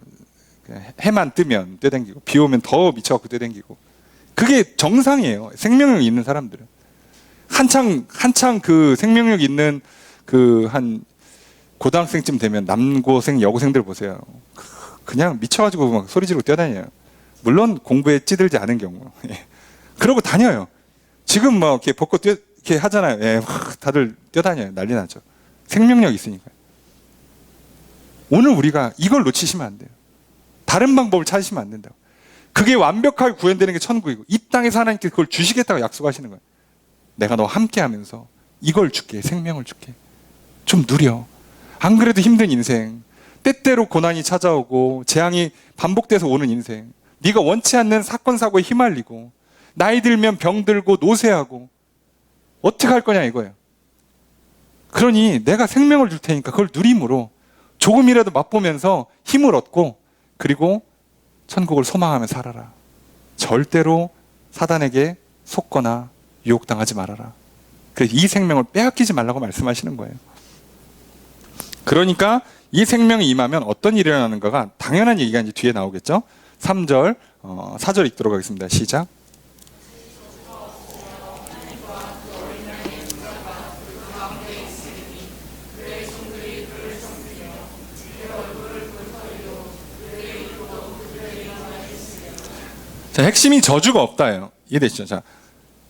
해만 뜨면 뛰어댕기고 비 오면 더 미쳐갖고 뛰어댕기고. 그게 정상이에요. 생명력 있는 사람들은. 한창 그 생명력 있는 그 한 고등학생쯤 되면 남고생 여고생들 보세요. 그냥 미쳐가지고 막 소리 지르고 뛰어다녀요. 물론 공부에 찌들지 않은 경우. 그러고 다녀요. 지금 막 이렇게 벚꽃 이렇게 하잖아요. 예, 다들 뛰어다녀요. 난리 나죠. 생명력 있으니까요. 오늘 우리가 이걸 놓치시면 안 돼요. 다른 방법을 찾으시면 안 된다고. 그게 완벽하게 구현되는 게 천국이고 이 땅에서 하나님께 그걸 주시겠다고 약속하시는 거예요. 내가 너 함께 하면서 이걸 줄게. 생명을 줄게. 좀 누려. 안 그래도 힘든 인생, 때때로 고난이 찾아오고 재앙이 반복돼서 오는 인생, 네가 원치 않는 사건 사고에 휘말리고 나이 들면 병들고 노쇠하고 어떻게 할 거냐 이거예요. 그러니 내가 생명을 줄 테니까 그걸 누림으로 조금이라도 맛보면서 힘을 얻고 그리고 천국을 소망하며 살아라. 절대로 사단에게 속거나 유혹당하지 말아라. 그래서 이 생명을 빼앗기지 말라고 말씀하시는 거예요. 그러니까 이 생명이 임하면 어떤 일이 일어나는가가 당연한 얘기가 이제 뒤에 나오겠죠. 3절, 4절 읽도록 하겠습니다. 시작. 자, 핵심이 저주가 없다예요. 이해되시죠? 자,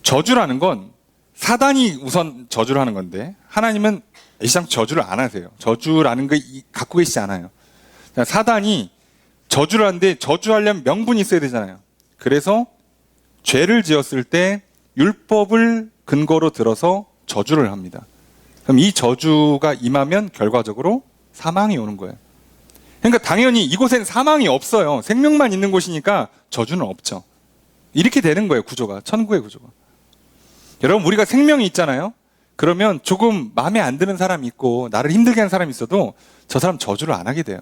저주라는 건 사단이 우선 저주를 하는 건데 하나님은 이 세상 저주를 안 하세요. 저주라는 거 갖고 계시지 않아요. 자, 사단이 저주를 하는데 저주하려면 명분이 있어야 되잖아요. 그래서 죄를 지었을 때 율법을 근거로 들어서 저주를 합니다. 그럼 이 저주가 임하면 결과적으로 사망이 오는 거예요. 그러니까 당연히 이곳엔 사망이 없어요. 생명만 있는 곳이니까 저주는 없죠. 이렇게 되는 거예요. 구조가. 천국의 구조가. 여러분 우리가 생명이 있잖아요. 그러면 조금 마음에 안 드는 사람이 있고 나를 힘들게 하는 사람이 있어도 저 사람 저주를 안 하게 돼요.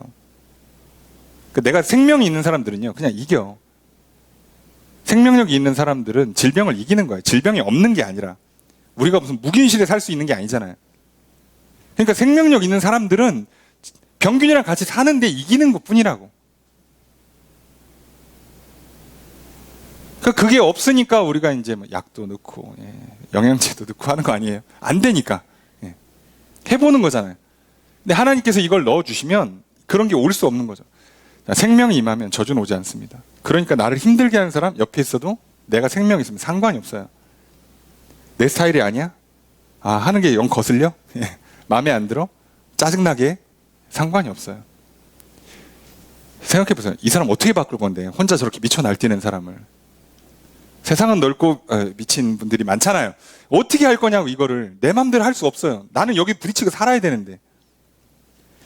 내가 생명이 있는 사람들은요 그냥 이겨. 생명력이 있는 사람들은 질병을 이기는 거예요. 질병이 없는 게 아니라 우리가 무슨 무균실에 살 수 있는 게 아니잖아요. 그러니까 생명력 있는 사람들은 병균이랑 같이 사는데 이기는 것 뿐이라고. 그게 없으니까 우리가 이제 뭐 약도 넣고 영양제도 넣고 하는 거 아니에요. 안 되니까 해보는 거잖아요. 근데 하나님께서 이걸 넣어주시면 그런 게 올 수 없는 거죠. 생명이 임하면 저주는 오지 않습니다. 그러니까 나를 힘들게 하는 사람 옆에 있어도 내가 생명이 있으면 상관이 없어요. 내 스타일이 아니야? 하는 게 영 거슬려? 마음에 안 들어? 짜증나게? 상관이 없어요. 생각해보세요. 이 사람 어떻게 바꿀 건데 혼자 저렇게 미쳐 날뛰는 사람을. 세상은 넓고 미친 분들이 많잖아요. 어떻게 할 거냐고. 이거를 내 맘대로 할 수 없어요. 나는 여기 부딪히고 살아야 되는데.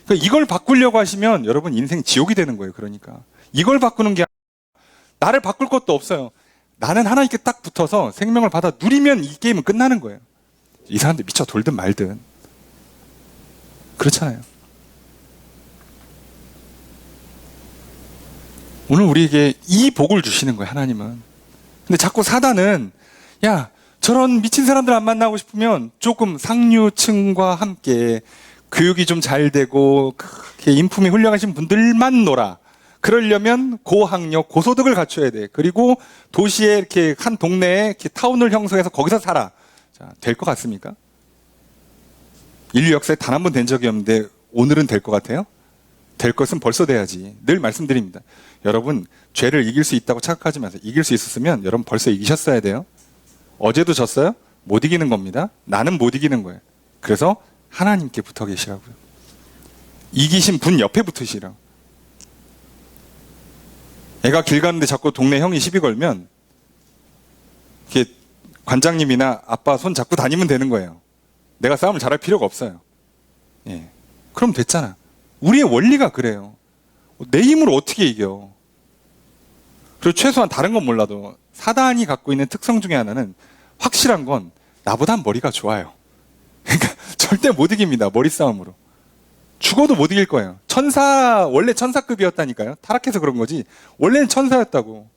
그러니까 이걸 바꾸려고 하시면 여러분 인생 지옥이 되는 거예요. 그러니까 이걸 바꾸는 게 나를 바꿀 것도 없어요. 나는 하나님께 딱 붙어서 생명을 받아 누리면 이 게임은 끝나는 거예요. 이 사람들 미쳐 돌든 말든 그렇잖아요. 오늘 우리에게 이 복을 주시는 거예요. 하나님은. 근데 자꾸 사단은 야 저런 미친 사람들 안 만나고 싶으면 조금 상류층과 함께 교육이 좀 잘 되고 인품이 훌륭하신 분들만 놀아. 그러려면 고학력, 고소득을 갖춰야 돼. 그리고 도시에 이렇게 한 동네에 이렇게 타운을 형성해서 거기서 살아. 자, 될 것 같습니까? 인류 역사에 단 한 번 된 적이 없는데 오늘은 될 것 같아요? 될 것은 벌써 돼야지. 늘 말씀드립니다. 여러분, 죄를 이길 수 있다고 착각하지 마세요. 이길 수 있었으면 여러분 벌써 이기셨어야 돼요. 어제도 졌어요? 못 이기는 겁니다. 나는 못 이기는 거예요. 그래서 하나님께 붙어 계시라고요. 이기신 분 옆에 붙으시라고. 애가 길 가는데 자꾸 동네 형이 시비 걸면 이렇게 관장님이나 아빠 손 잡고 다니면 되는 거예요. 내가 싸움을 잘할 필요가 없어요. 예. 그럼 됐잖아. 우리의 원리가 그래요. 내 힘으로 어떻게 이겨? 그리고 최소한 다른 건 몰라도 사단이 갖고 있는 특성 중에 하나는 확실한 건 나보단 머리가 좋아요. 그러니까 절대 못 이깁니다. 머리 싸움으로. 죽어도 못 이길 거예요. 원래 천사급이었다니까요. 타락해서 그런 거지. 원래는 천사였다고.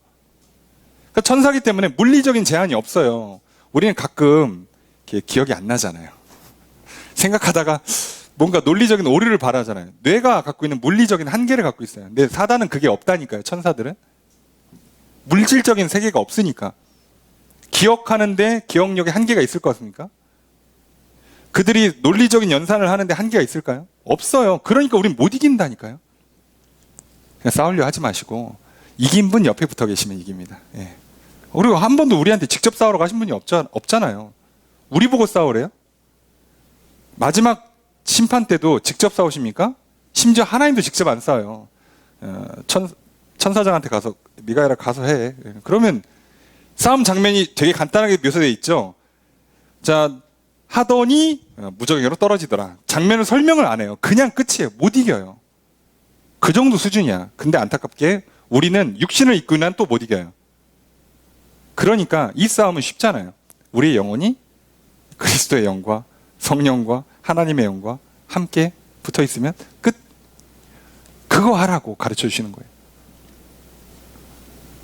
그러니까 천사기 때문에 물리적인 제한이 없어요. 우리는 가끔 기억이 안 나잖아요. 생각하다가 뭔가 논리적인 오류를 바라잖아요. 뇌가 갖고 있는 물리적인 한계를 갖고 있어요. 근데 사단은 그게 없다니까요. 천사들은. 물질적인 세계가 없으니까. 기억하는데 기억력에 한계가 있을 것 같습니까? 그들이 논리적인 연산을 하는데 한계가 있을까요? 없어요. 그러니까 우린 못 이긴다니까요. 그냥 싸우려 하지 마시고 이긴 분 옆에 붙어 계시면 이깁니다. 예. 그리고 한 번도 우리한테 직접 싸우러 가신 분이 없잖아요. 우리 보고 싸우래요? 마지막 심판 때도 직접 싸우십니까? 심지어 하나님도 직접 안 싸워요. 천사장한테 가서 미가엘아 가서 해. 그러면 싸움 장면이 되게 간단하게 묘사되어 있죠. 자, 하더니 무적행으로 떨어지더라. 장면을 설명을 안 해요. 그냥 끝이에요. 못 이겨요. 그 정도 수준이야. 근데 안타깝게 우리는 육신을 입고 있는 한 또 못 이겨요. 그러니까 이 싸움은 쉽잖아요. 우리의 영혼이 그리스도의 영과 성령과 하나님의 영과 함께 붙어 있으면 끝. 그거 하라고 가르쳐 주시는 거예요.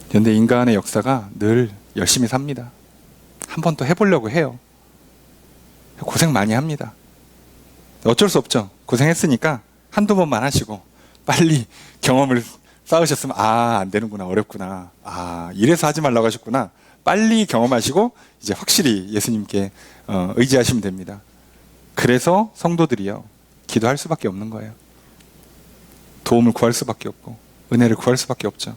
그런데 인간의 역사가 늘 열심히 삽니다. 한 번 또 해보려고 해요. 고생 많이 합니다. 어쩔 수 없죠. 고생했으니까 한두 번만 하시고 빨리 경험을 쌓으셨으면 안 되는구나, 어렵구나, 이래서 하지 말라고 하셨구나, 빨리 경험하시고 이제 확실히 예수님께 의지하시면 됩니다. 그래서 성도들이요, 기도할 수밖에 없는 거예요. 도움을 구할 수밖에 없고 은혜를 구할 수밖에 없죠.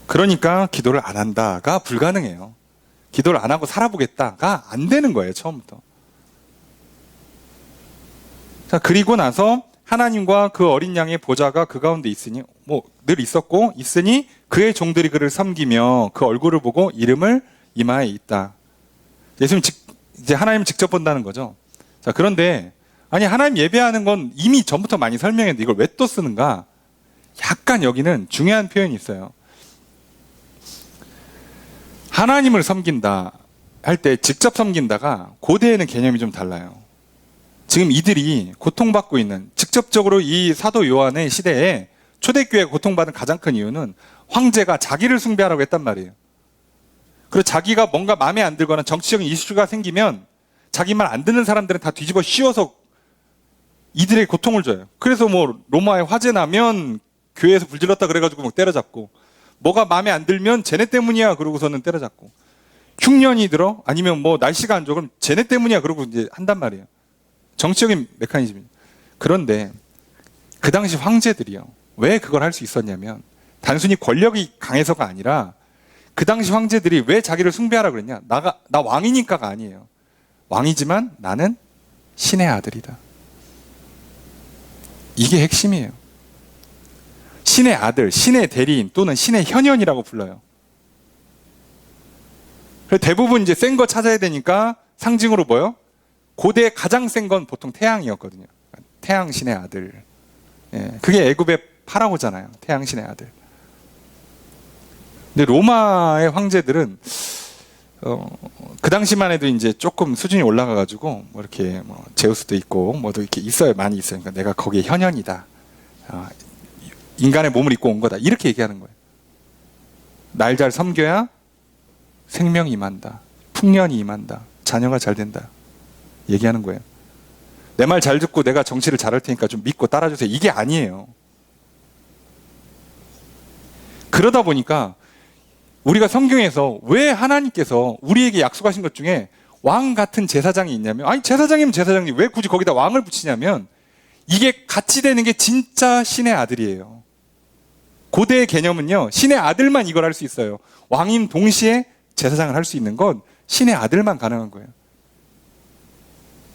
그러니까 기도를 안 한다가 불가능해요. 기도를 안 하고 살아보겠다가 안 되는 거예요, 처음부터. 자, 그리고 나서 하나님과 그 어린 양의 보좌가 그 가운데 있으니, 늘 있었고, 있으니 그의 종들이 그를 섬기며 그 얼굴을 보고 이름을 이마에 있다. 예수님 이제 하나님 직접 본다는 거죠. 자, 그런데, 하나님 예배하는 건 이미 전부터 많이 설명했는데 이걸 왜 또 쓰는가? 약간 여기는 중요한 표현이 있어요. 하나님을 섬긴다 할 때 직접 섬긴다가 고대에는 개념이 좀 달라요. 지금 이들이 고통받고 있는, 직접적으로 이 사도 요한의 시대에 초대교회가 고통받은 가장 큰 이유는 황제가 자기를 숭배하라고 했단 말이에요. 그리고 자기가 뭔가 마음에 안 들거나 정치적인 이슈가 생기면 자기 말 안 듣는 사람들은 다 뒤집어 씌워서 이들의 고통을 줘요. 그래서 로마에 화재 나면 교회에서 불질렀다 그래가지고 때려잡고, 뭐가 마음에 안 들면 쟤네 때문이야 그러고서는 때려잡고, 흉년이 들어 아니면 날씨가 안 좋아 그럼 쟤네 때문이야 그러고 이제 한단 말이에요. 정치적인 메커니즘입니다. 그런데 그 당시 황제들이요, 왜 그걸 할 수 있었냐면 단순히 권력이 강해서가 아니라 그 당시 황제들이 왜 자기를 숭배하라 그랬냐? 나 왕이니까가 아니에요. 왕이지만 나는 신의 아들이다. 이게 핵심이에요. 신의 아들, 신의 대리인 또는 신의 현현이라고 불러요. 대부분 이제 센 거 찾아야 되니까 상징으로 뭐요? 고대 가장 센 건 보통 태양이었거든요. 태양 신의 아들. 예, 그게 애굽의 파라오잖아요. 태양 신의 아들. 근데 로마의 황제들은 그 당시만 해도 이제 조금 수준이 올라가가지고 이렇게 제우스도 있고 이렇게 있어요, 많이 있어요. 그러니까 내가 거기에 현현이다. 인간의 몸을 입고 온 거다. 이렇게 얘기하는 거예요. 날 잘 섬겨야 생명이 임한다. 풍년이 임한다. 자녀가 잘 된다. 얘기하는 거예요. 내 말 잘 듣고 내가 정치를 잘할 테니까 좀 믿고 따라주세요. 이게 아니에요. 그러다 보니까 우리가 성경에서 왜 하나님께서 우리에게 약속하신 것 중에 왕 같은 제사장이 있냐면, 제사장이면 제사장님 왜 굳이 거기다 왕을 붙이냐면 이게 같이 되는 게 진짜 신의 아들이에요. 고대의 개념은요, 신의 아들만 이걸 할 수 있어요. 왕인 동시에 제사장을 할 수 있는 건 신의 아들만 가능한 거예요.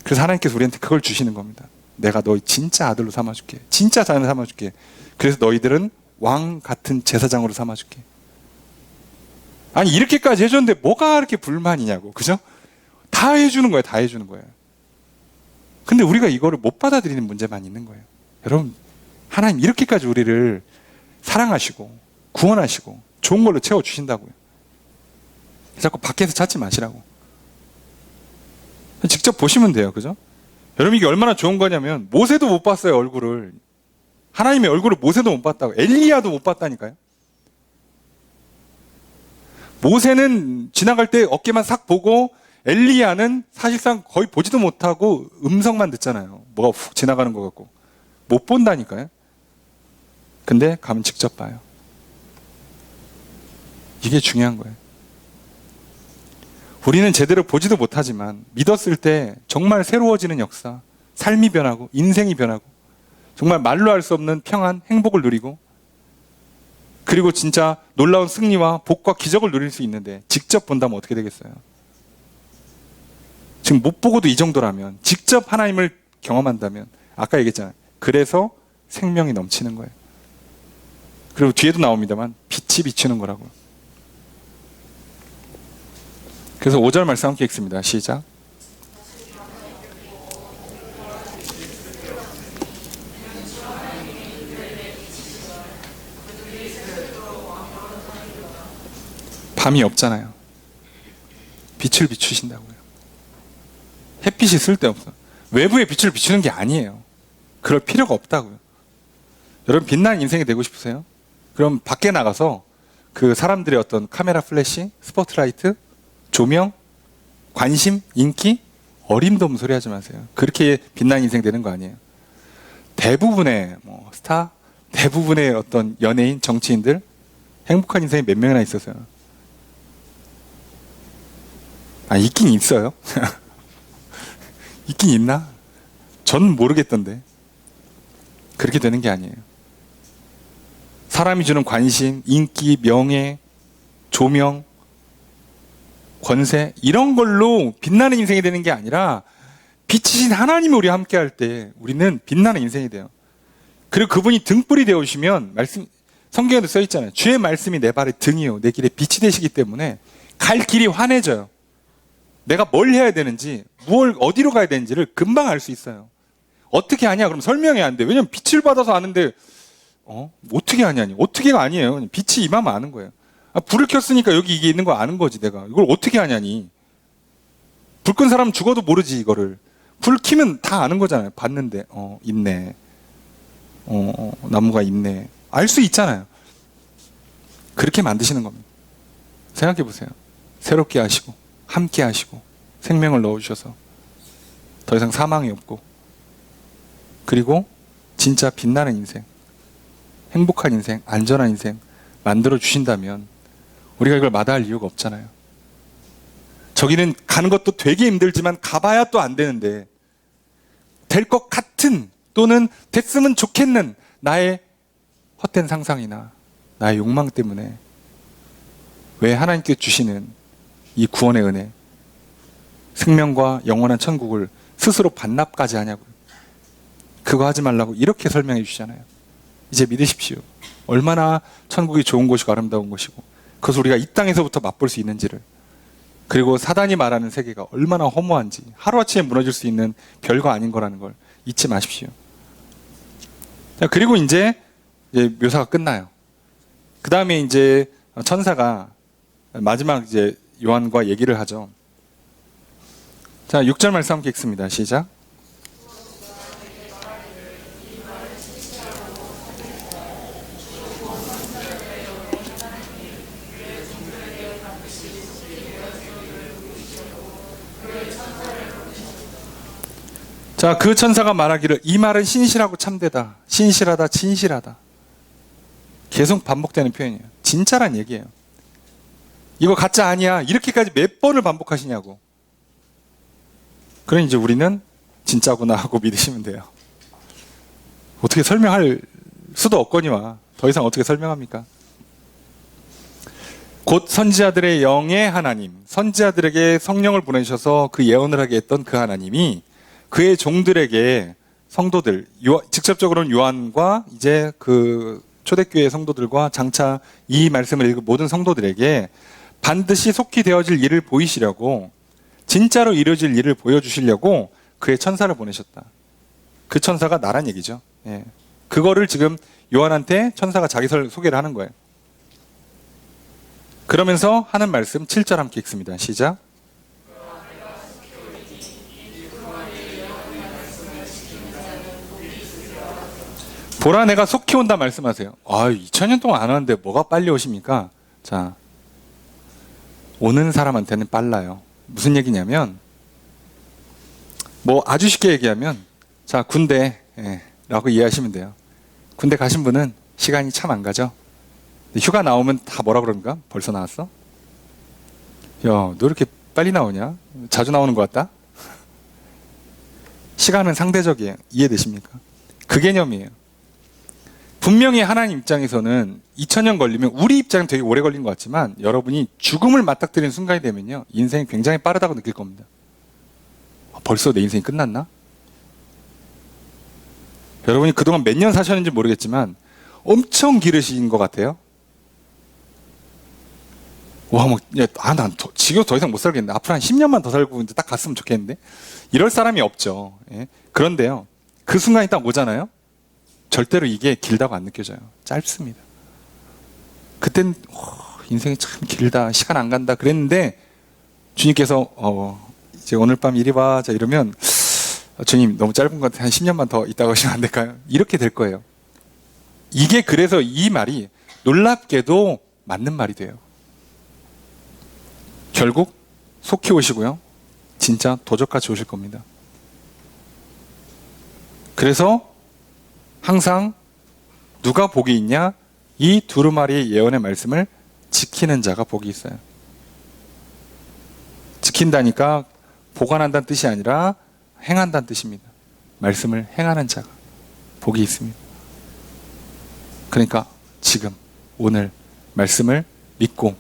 그래서 하나님께서 우리한테 그걸 주시는 겁니다. 내가 너희 진짜 아들로 삼아줄게. 진짜 자녀 삼아줄게. 그래서 너희들은 왕 같은 제사장으로 삼아줄게. 아니, 이렇게까지 해줬는데 뭐가 그렇게 불만이냐고. 그죠? 다 해주는 거예요. 다 해주는 거예요. 근데 우리가 이거를 못 받아들이는 문제만 있는 거예요. 여러분, 하나님 이렇게까지 우리를 사랑하시고 구원하시고 좋은 걸로 채워주신다고요. 자꾸 밖에서 찾지 마시라고. 직접 보시면 돼요. 그죠? 여러분, 이게 얼마나 좋은 거냐면 모세도 못 봤어요. 얼굴을. 하나님의 얼굴을 모세도 못 봤다고. 엘리야도 못 봤다니까요. 모세는 지나갈 때 어깨만 싹 보고 엘리야는 사실상 거의 보지도 못하고 음성만 듣잖아요. 뭐가 훅 지나가는 것 같고. 못 본다니까요. 근데 가면 직접 봐요. 이게 중요한 거예요. 우리는 제대로 보지도 못하지만 믿었을 때 정말 새로워지는 역사, 삶이 변하고 인생이 변하고 정말 말로 할 수 없는 평안, 행복을 누리고 그리고 진짜 놀라운 승리와 복과 기적을 누릴 수 있는데 직접 본다면 어떻게 되겠어요? 지금 못 보고도 이 정도라면 직접 하나님을 경험한다면 아까 얘기했잖아요. 그래서 생명이 넘치는 거예요. 그리고 뒤에도 나옵니다만 빛이 비추는 거라고요. 그래서 5절 말씀 함께 읽습니다. 시작. 밤이 없잖아요. 빛을 비추신다고요. 햇빛이 쓸데없어. 외부에 빛을 비추는 게 아니에요. 그럴 필요가 없다고요. 여러분, 빛나는 인생이 되고 싶으세요? 그럼 밖에 나가서 그 사람들의 어떤 카메라 플래시, 스포트라이트, 조명, 관심, 인기, 어림도 없는 소리 하지 마세요. 그렇게 빛나는 인생 되는 거 아니에요. 대부분의 스타, 대부분의 어떤 연예인, 정치인들 행복한 인생이 몇 명이나 있었어요. 아, 있긴 있어요. 있긴 있나? 전 모르겠던데. 그렇게 되는 게 아니에요. 사람이 주는 관심, 인기, 명예, 조명, 권세 이런 걸로 빛나는 인생이 되는 게 아니라 빛이신 하나님이 우리와 함께 할 때 우리는 빛나는 인생이 돼요. 그리고 그분이 등불이 되어주시면 말씀 성경에도 써 있잖아요. 주의 말씀이 내 발의 등이요 내 길에 빛이 되시기 때문에 갈 길이 환해져요. 내가 뭘 해야 되는지 뭘 어디로 가야 되는지를 금방 알 수 있어요. 어떻게 아냐? 그럼 설명이 안 돼. 왜냐면 빛을 받아서 아는데 어떻게 아냐니? 어떻게가 아니에요. 빛이 임하면 아는 거예요. 아, 불을 켰으니까 여기 이게 있는 거 아는 거지 내가. 이걸 어떻게 아냐니? 불 끈 사람 죽어도 모르지 이거를. 불 켜면 다 아는 거잖아요. 봤는데 있네. 나무가 있네. 알 수 있잖아요. 그렇게 만드시는 겁니다. 생각해 보세요. 새롭게 하시고 함께 하시고 생명을 넣어주셔서 더 이상 사망이 없고 그리고 진짜 빛나는 인생, 행복한 인생, 안전한 인생 만들어 주신다면 우리가 이걸 마다할 이유가 없잖아요. 저기는 가는 것도 되게 힘들지만 가봐야 또 안 되는데 될 것 같은 또는 됐으면 좋겠는 나의 헛된 상상이나 나의 욕망 때문에 왜 하나님께 주시는 이 구원의 은혜, 생명과 영원한 천국을 스스로 반납까지 하냐고요. 그거 하지 말라고 이렇게 설명해 주시잖아요. 이제 믿으십시오. 얼마나 천국이 좋은 곳이고 아름다운 곳이고 그것을 우리가 이 땅에서부터 맛볼 수 있는지를, 그리고 사단이 말하는 세계가 얼마나 허무한지, 하루아침에 무너질 수 있는 별거 아닌 거라는 걸 잊지 마십시오. 자, 그리고 이제 묘사가 끝나요. 그 다음에 이제 천사가 마지막 이제 요한과 얘기를 하죠. 자, 6절 말씀 함께 읽습니다. 시작. 자, 그 천사가 말하기를 이 말은 신실하고 참되다. 신실하다, 진실하다. 계속 반복되는 표현이에요. 진짜란 얘기예요. 이거 가짜 아니야. 이렇게까지 몇 번을 반복하시냐고. 그럼 이제 우리는 진짜구나 하고 믿으시면 돼요. 어떻게 설명할 수도 없거니와 더 이상 어떻게 설명합니까? 곧 선지자들의 영의 하나님, 선지자들에게 성령을 보내셔서 그 예언을 하게 했던 그 하나님이 그의 종들에게 성도들, 직접적으로는 요한과 이제 그 초대교회 성도들과 장차 이 말씀을 읽은 모든 성도들에게 반드시 속히 되어질 일을 보이시려고, 진짜로 이루어질 일을 보여주시려고 그의 천사를 보내셨다. 그 천사가 나란 얘기죠. 예. 그거를 지금 요한한테 천사가 자기 소개를 하는 거예요. 그러면서 하는 말씀 7절 함께 읽습니다. 시작. 보라 내가 속히 온다 말씀하세요. 2000년 동안 안 왔는데 뭐가 빨리 오십니까? 자, 오는 사람한테는 빨라요. 무슨 얘기냐면, 뭐 아주 쉽게 얘기하면, 자, 군대 라고 이해하시면 돼요. 군대 가신 분은 시간이 참 안 가죠. 휴가 나오면 다 뭐라 그러는가? 벌써 나왔어? 야, 너 이렇게 빨리 나오냐? 자주 나오는 것 같다? 시간은 상대적이에요. 이해되십니까? 그 개념이에요. 분명히 하나님 입장에서는 2000년 걸리면, 우리 입장은 되게 오래 걸린 것 같지만 여러분이 죽음을 맞닥뜨리는 순간이 되면요, 인생이 굉장히 빠르다고 느낄 겁니다. 벌써 내 인생이 끝났나? 여러분이 그동안 몇 년 사셨는지 모르겠지만 엄청 길으신 것 같아요. 와, 난 지금 더 이상 못 살겠는데 앞으로 한 10년만 더 살고 이제 딱 갔으면 좋겠는데, 이럴 사람이 없죠. 예? 그런데요, 그 순간이 딱 오잖아요. 절대로 이게 길다고 안 느껴져요. 짧습니다. 그땐 인생이 참 길다, 시간 안 간다 그랬는데 주님께서 이제 오늘 밤 이리 와, 자 이러면 주님 너무 짧은 것 같아, 한 10년만 더 있다가 오시면 안 될까요? 이렇게 될 거예요. 이게 그래서 이 말이 놀랍게도 맞는 말이 돼요. 결국 속히 오시고요, 진짜 도적같이 오실 겁니다. 그래서 항상 누가 복이 있냐? 이 두루마리의 예언의 말씀을 지키는 자가 복이 있어요. 지킨다니까 보관한다는 뜻이 아니라 행한다는 뜻입니다. 말씀을 행하는 자가 복이 있습니다. 그러니까 지금 오늘 말씀을 믿고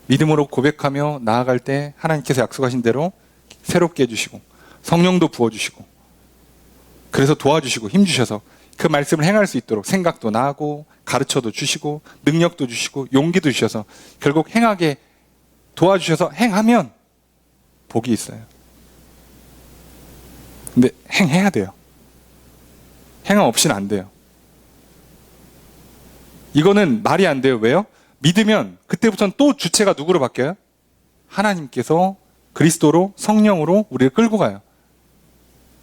믿음으로 고백하며 나아갈 때 하나님께서 약속하신 대로 새롭게 해주시고 성령도 부어주시고, 그래서 도와주시고 힘주셔서 그 말씀을 행할 수 있도록 생각도 나고 가르쳐도 주시고 능력도 주시고 용기도 주셔서 결국 행하게 도와주셔서 행하면 복이 있어요. 근데 행해야 돼요. 행함 없이는 안 돼요. 이거는 말이 안 돼요. 왜요? 믿으면 그때부터는 또 주체가 누구로 바뀌어요? 하나님께서 그리스도로, 성령으로 우리를 끌고 가요.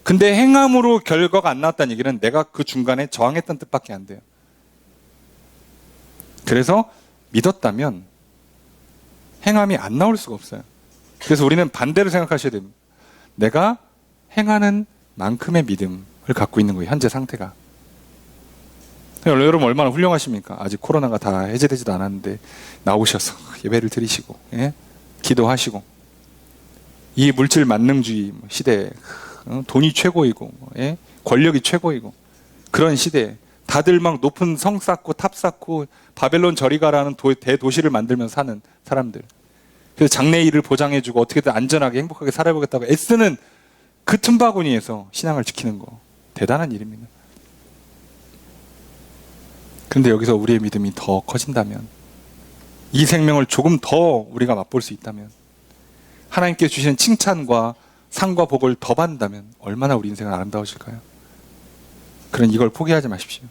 근데 행함으로 결과가 안 나왔다는 얘기는 내가 그 중간에 저항했던 뜻밖에 안 돼요. 그래서 믿었다면 행함이 안 나올 수가 없어요. 그래서 우리는 반대로 생각하셔야 됩니다. 내가 행하는 만큼의 믿음을 갖고 있는 거예요, 현재 상태가. 여러분 얼마나 훌륭하십니까? 아직 코로나가 다 해제되지도 않았는데 나오셔서 예배를 드리시고, 예? 기도하시고, 이 물질 만능주의 시대에 돈이 최고이고, 예? 권력이 최고이고, 그런 시대에 다들 막 높은 성 쌓고 탑 쌓고 바벨론 저리 가라는 대도시를 만들면서 사는 사람들, 그래서 장래일을 보장해주고 어떻게든 안전하게 행복하게 살아보겠다고 애쓰는 그 틈바구니에서 신앙을 지키는 거 대단한 일입니다. 그런데 여기서 우리의 믿음이 더 커진다면, 이 생명을 조금 더 우리가 맛볼 수 있다면, 하나님께 주시는 칭찬과 상과 복을 더 받는다면 얼마나 우리 인생은 아름다워질까요? 그런 이걸 포기하지 마십시오.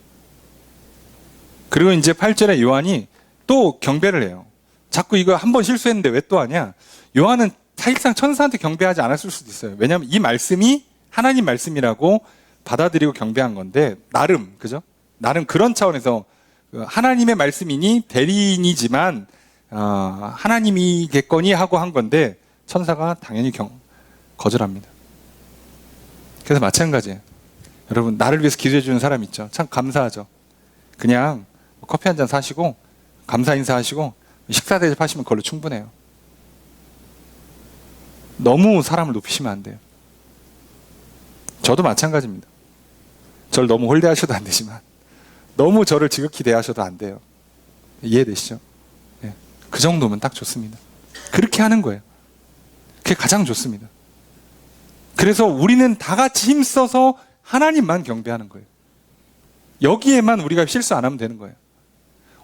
그리고 이제 8절에 요한이 또 경배를 해요. 자꾸 이거 한 번 실수했는데 왜 또 하냐? 요한은 사실상 천사한테 경배하지 않았을 수도 있어요. 왜냐하면 이 말씀이 하나님 말씀이라고 받아들이고 경배한 건데, 나름, 그죠? 나름 그런 차원에서 하나님의 말씀이니 대리인이지만 하나님이겠거니 하고 한 건데, 천사가 당연히 거절합니다. 그래서 마찬가지예요. 여러분, 나를 위해서 기도해 주는 사람 있죠? 참 감사하죠. 그냥 커피 한 잔 사시고 감사 인사하시고 식사 대접하시면 그걸로 충분해요. 너무 사람을 높이시면 안 돼요. 저도 마찬가지입니다. 저를 너무 홀대하셔도 안 되지만 너무 저를 지극히 대하셔도 안 돼요. 이해되시죠? 네. 그 정도면 딱 좋습니다. 그렇게 하는 거예요. 그게 가장 좋습니다. 그래서 우리는 다 같이 힘써서 하나님만 경배하는 거예요. 여기에만 우리가 실수 안 하면 되는 거예요.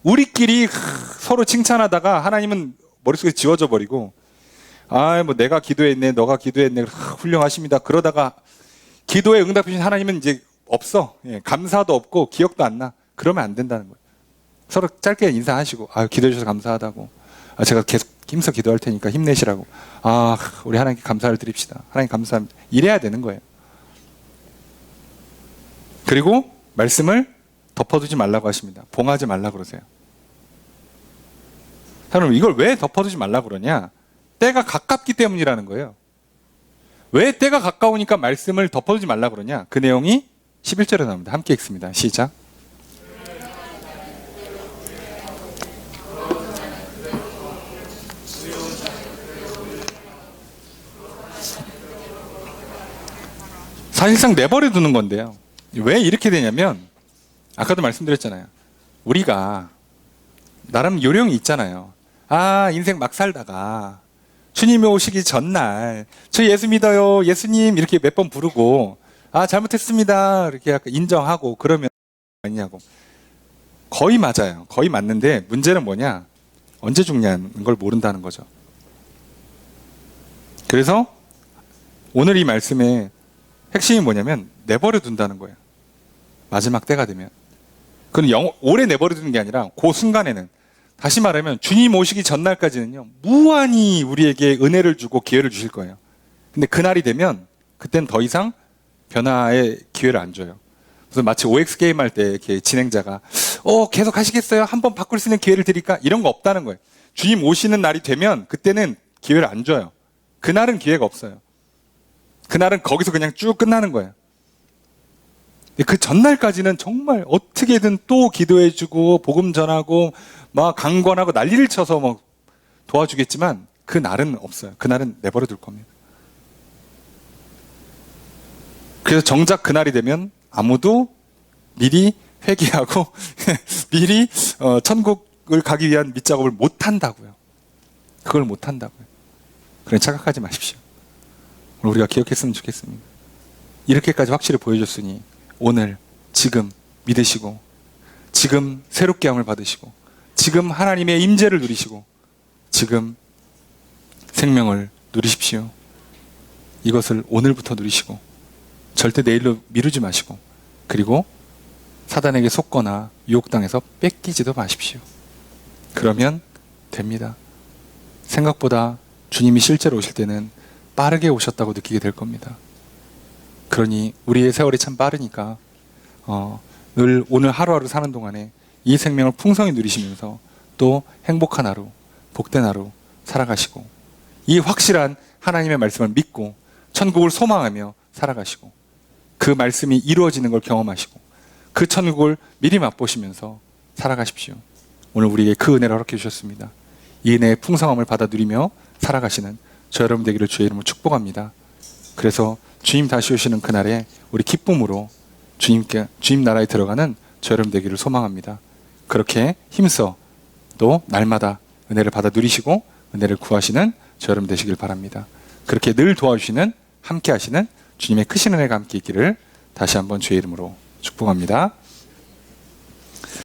우리끼리 서로 칭찬하다가 하나님은 머릿속에 지워져 버리고, 뭐 내가 기도했네, 너가 기도했네, 훌륭하십니다. 그러다가 기도에 응답해 주신 하나님은 이제 없어. 예, 감사도 없고 기억도 안 나. 그러면 안 된다는 거예요. 서로 짧게 인사하시고, 기도해 주셔서 감사하다고. 제가 계속 힘써 기도할 테니까 힘내시라고. 우리 하나님께 감사를 드립시다. 하나님 감사합니다. 이래야 되는 거예요. 그리고 말씀을 덮어두지 말라고 하십니다. 봉하지 말라고 그러세요. 여러분, 이걸 왜 덮어두지 말라고 그러냐? 때가 가깝기 때문이라는 거예요. 왜 때가 가까우니까 말씀을 덮어두지 말라고 그러냐? 그 내용이 11절에 나옵니다. 함께 읽습니다. 시작. 사실상 내버려 두는 건데요. 왜 이렇게 되냐면, 아까도 말씀드렸잖아요. 우리가 나름 요령이 있잖아요. 인생 막 살다가 주님이 오시기 전날 저 예수 믿어요, 예수님 이렇게 몇 번 부르고 잘못했습니다 이렇게 약간 인정하고 그러면 아니냐고. 거의 맞아요. 거의 맞는데 문제는 뭐냐? 언제 죽냐는 걸 모른다는 거죠. 그래서 오늘 이 말씀의 핵심이 뭐냐면 내버려 둔다는 거예요. 마지막 때가 되면. 그건 오래 내버려 두는 게 아니라 그 순간에는, 다시 말하면 주님 오시기 전날까지는요, 무한히 우리에게 은혜를 주고 기회를 주실 거예요. 근데 그날이 되면 그때는 더 이상 변화의 기회를 안 줘요. 그래서 마치 OX 게임 할 때 이렇게 진행자가 계속 하시겠어요? 한번 바꿀 수 있는 기회를 드릴까? 이런 거 없다는 거예요. 주님 오시는 날이 되면 그때는 기회를 안 줘요. 그날은 기회가 없어요. 그날은 거기서 그냥 쭉 끝나는 거예요. 그 전날까지는 정말 어떻게든 또 기도해주고 복음 전하고 막 강권하고 난리를 쳐서 막 도와주겠지만 그 날은 없어요. 그 날은 내버려 둘 겁니다. 그래서 정작 그날이 되면 아무도 미리 회개하고 미리 천국을 가기 위한 밑작업을 못 한다고요. 그걸 못 한다고요. 그래 착각하지 마십시오. 오늘 우리가 기억했으면 좋겠습니다. 이렇게까지 확실히 보여줬으니 오늘 지금 믿으시고 지금 새롭게 함을 받으시고 지금 하나님의 임재를 누리시고 지금 생명을 누리십시오. 이것을 오늘부터 누리시고 절대 내일로 미루지 마시고, 그리고 사단에게 속거나 유혹당해서 뺏기지도 마십시오. 그러면 됩니다. 생각보다 주님이 실제로 오실 때는 빠르게 오셨다고 느끼게 될 겁니다. 그러니 우리의 세월이 참 빠르니까 늘 오늘 하루하루 사는 동안에 이 생명을 풍성히 누리시면서 또 행복한 하루, 복된 하루 살아가시고, 이 확실한 하나님의 말씀을 믿고 천국을 소망하며 살아가시고, 그 말씀이 이루어지는 걸 경험하시고 그 천국을 미리 맛보시면서 살아가십시오. 오늘 우리에게 그 은혜를 허락해 주셨습니다. 이 은혜의 풍성함을 받아 누리며 살아가시는 저 여러분 되기를 주의 이름으로 축복합니다. 그래서 주님 다시 오시는 그날에 우리 기쁨으로 주님 나라에 들어가는 저 여러분 되기를 소망합니다. 그렇게 힘써 또 날마다 은혜를 받아 누리시고 은혜를 구하시는 저 여러분 되시길 바랍니다. 그렇게 늘 도와주시는, 함께 하시는 주님의 크신 은혜가 함께 있기를 다시 한번 주의 이름으로 축복합니다.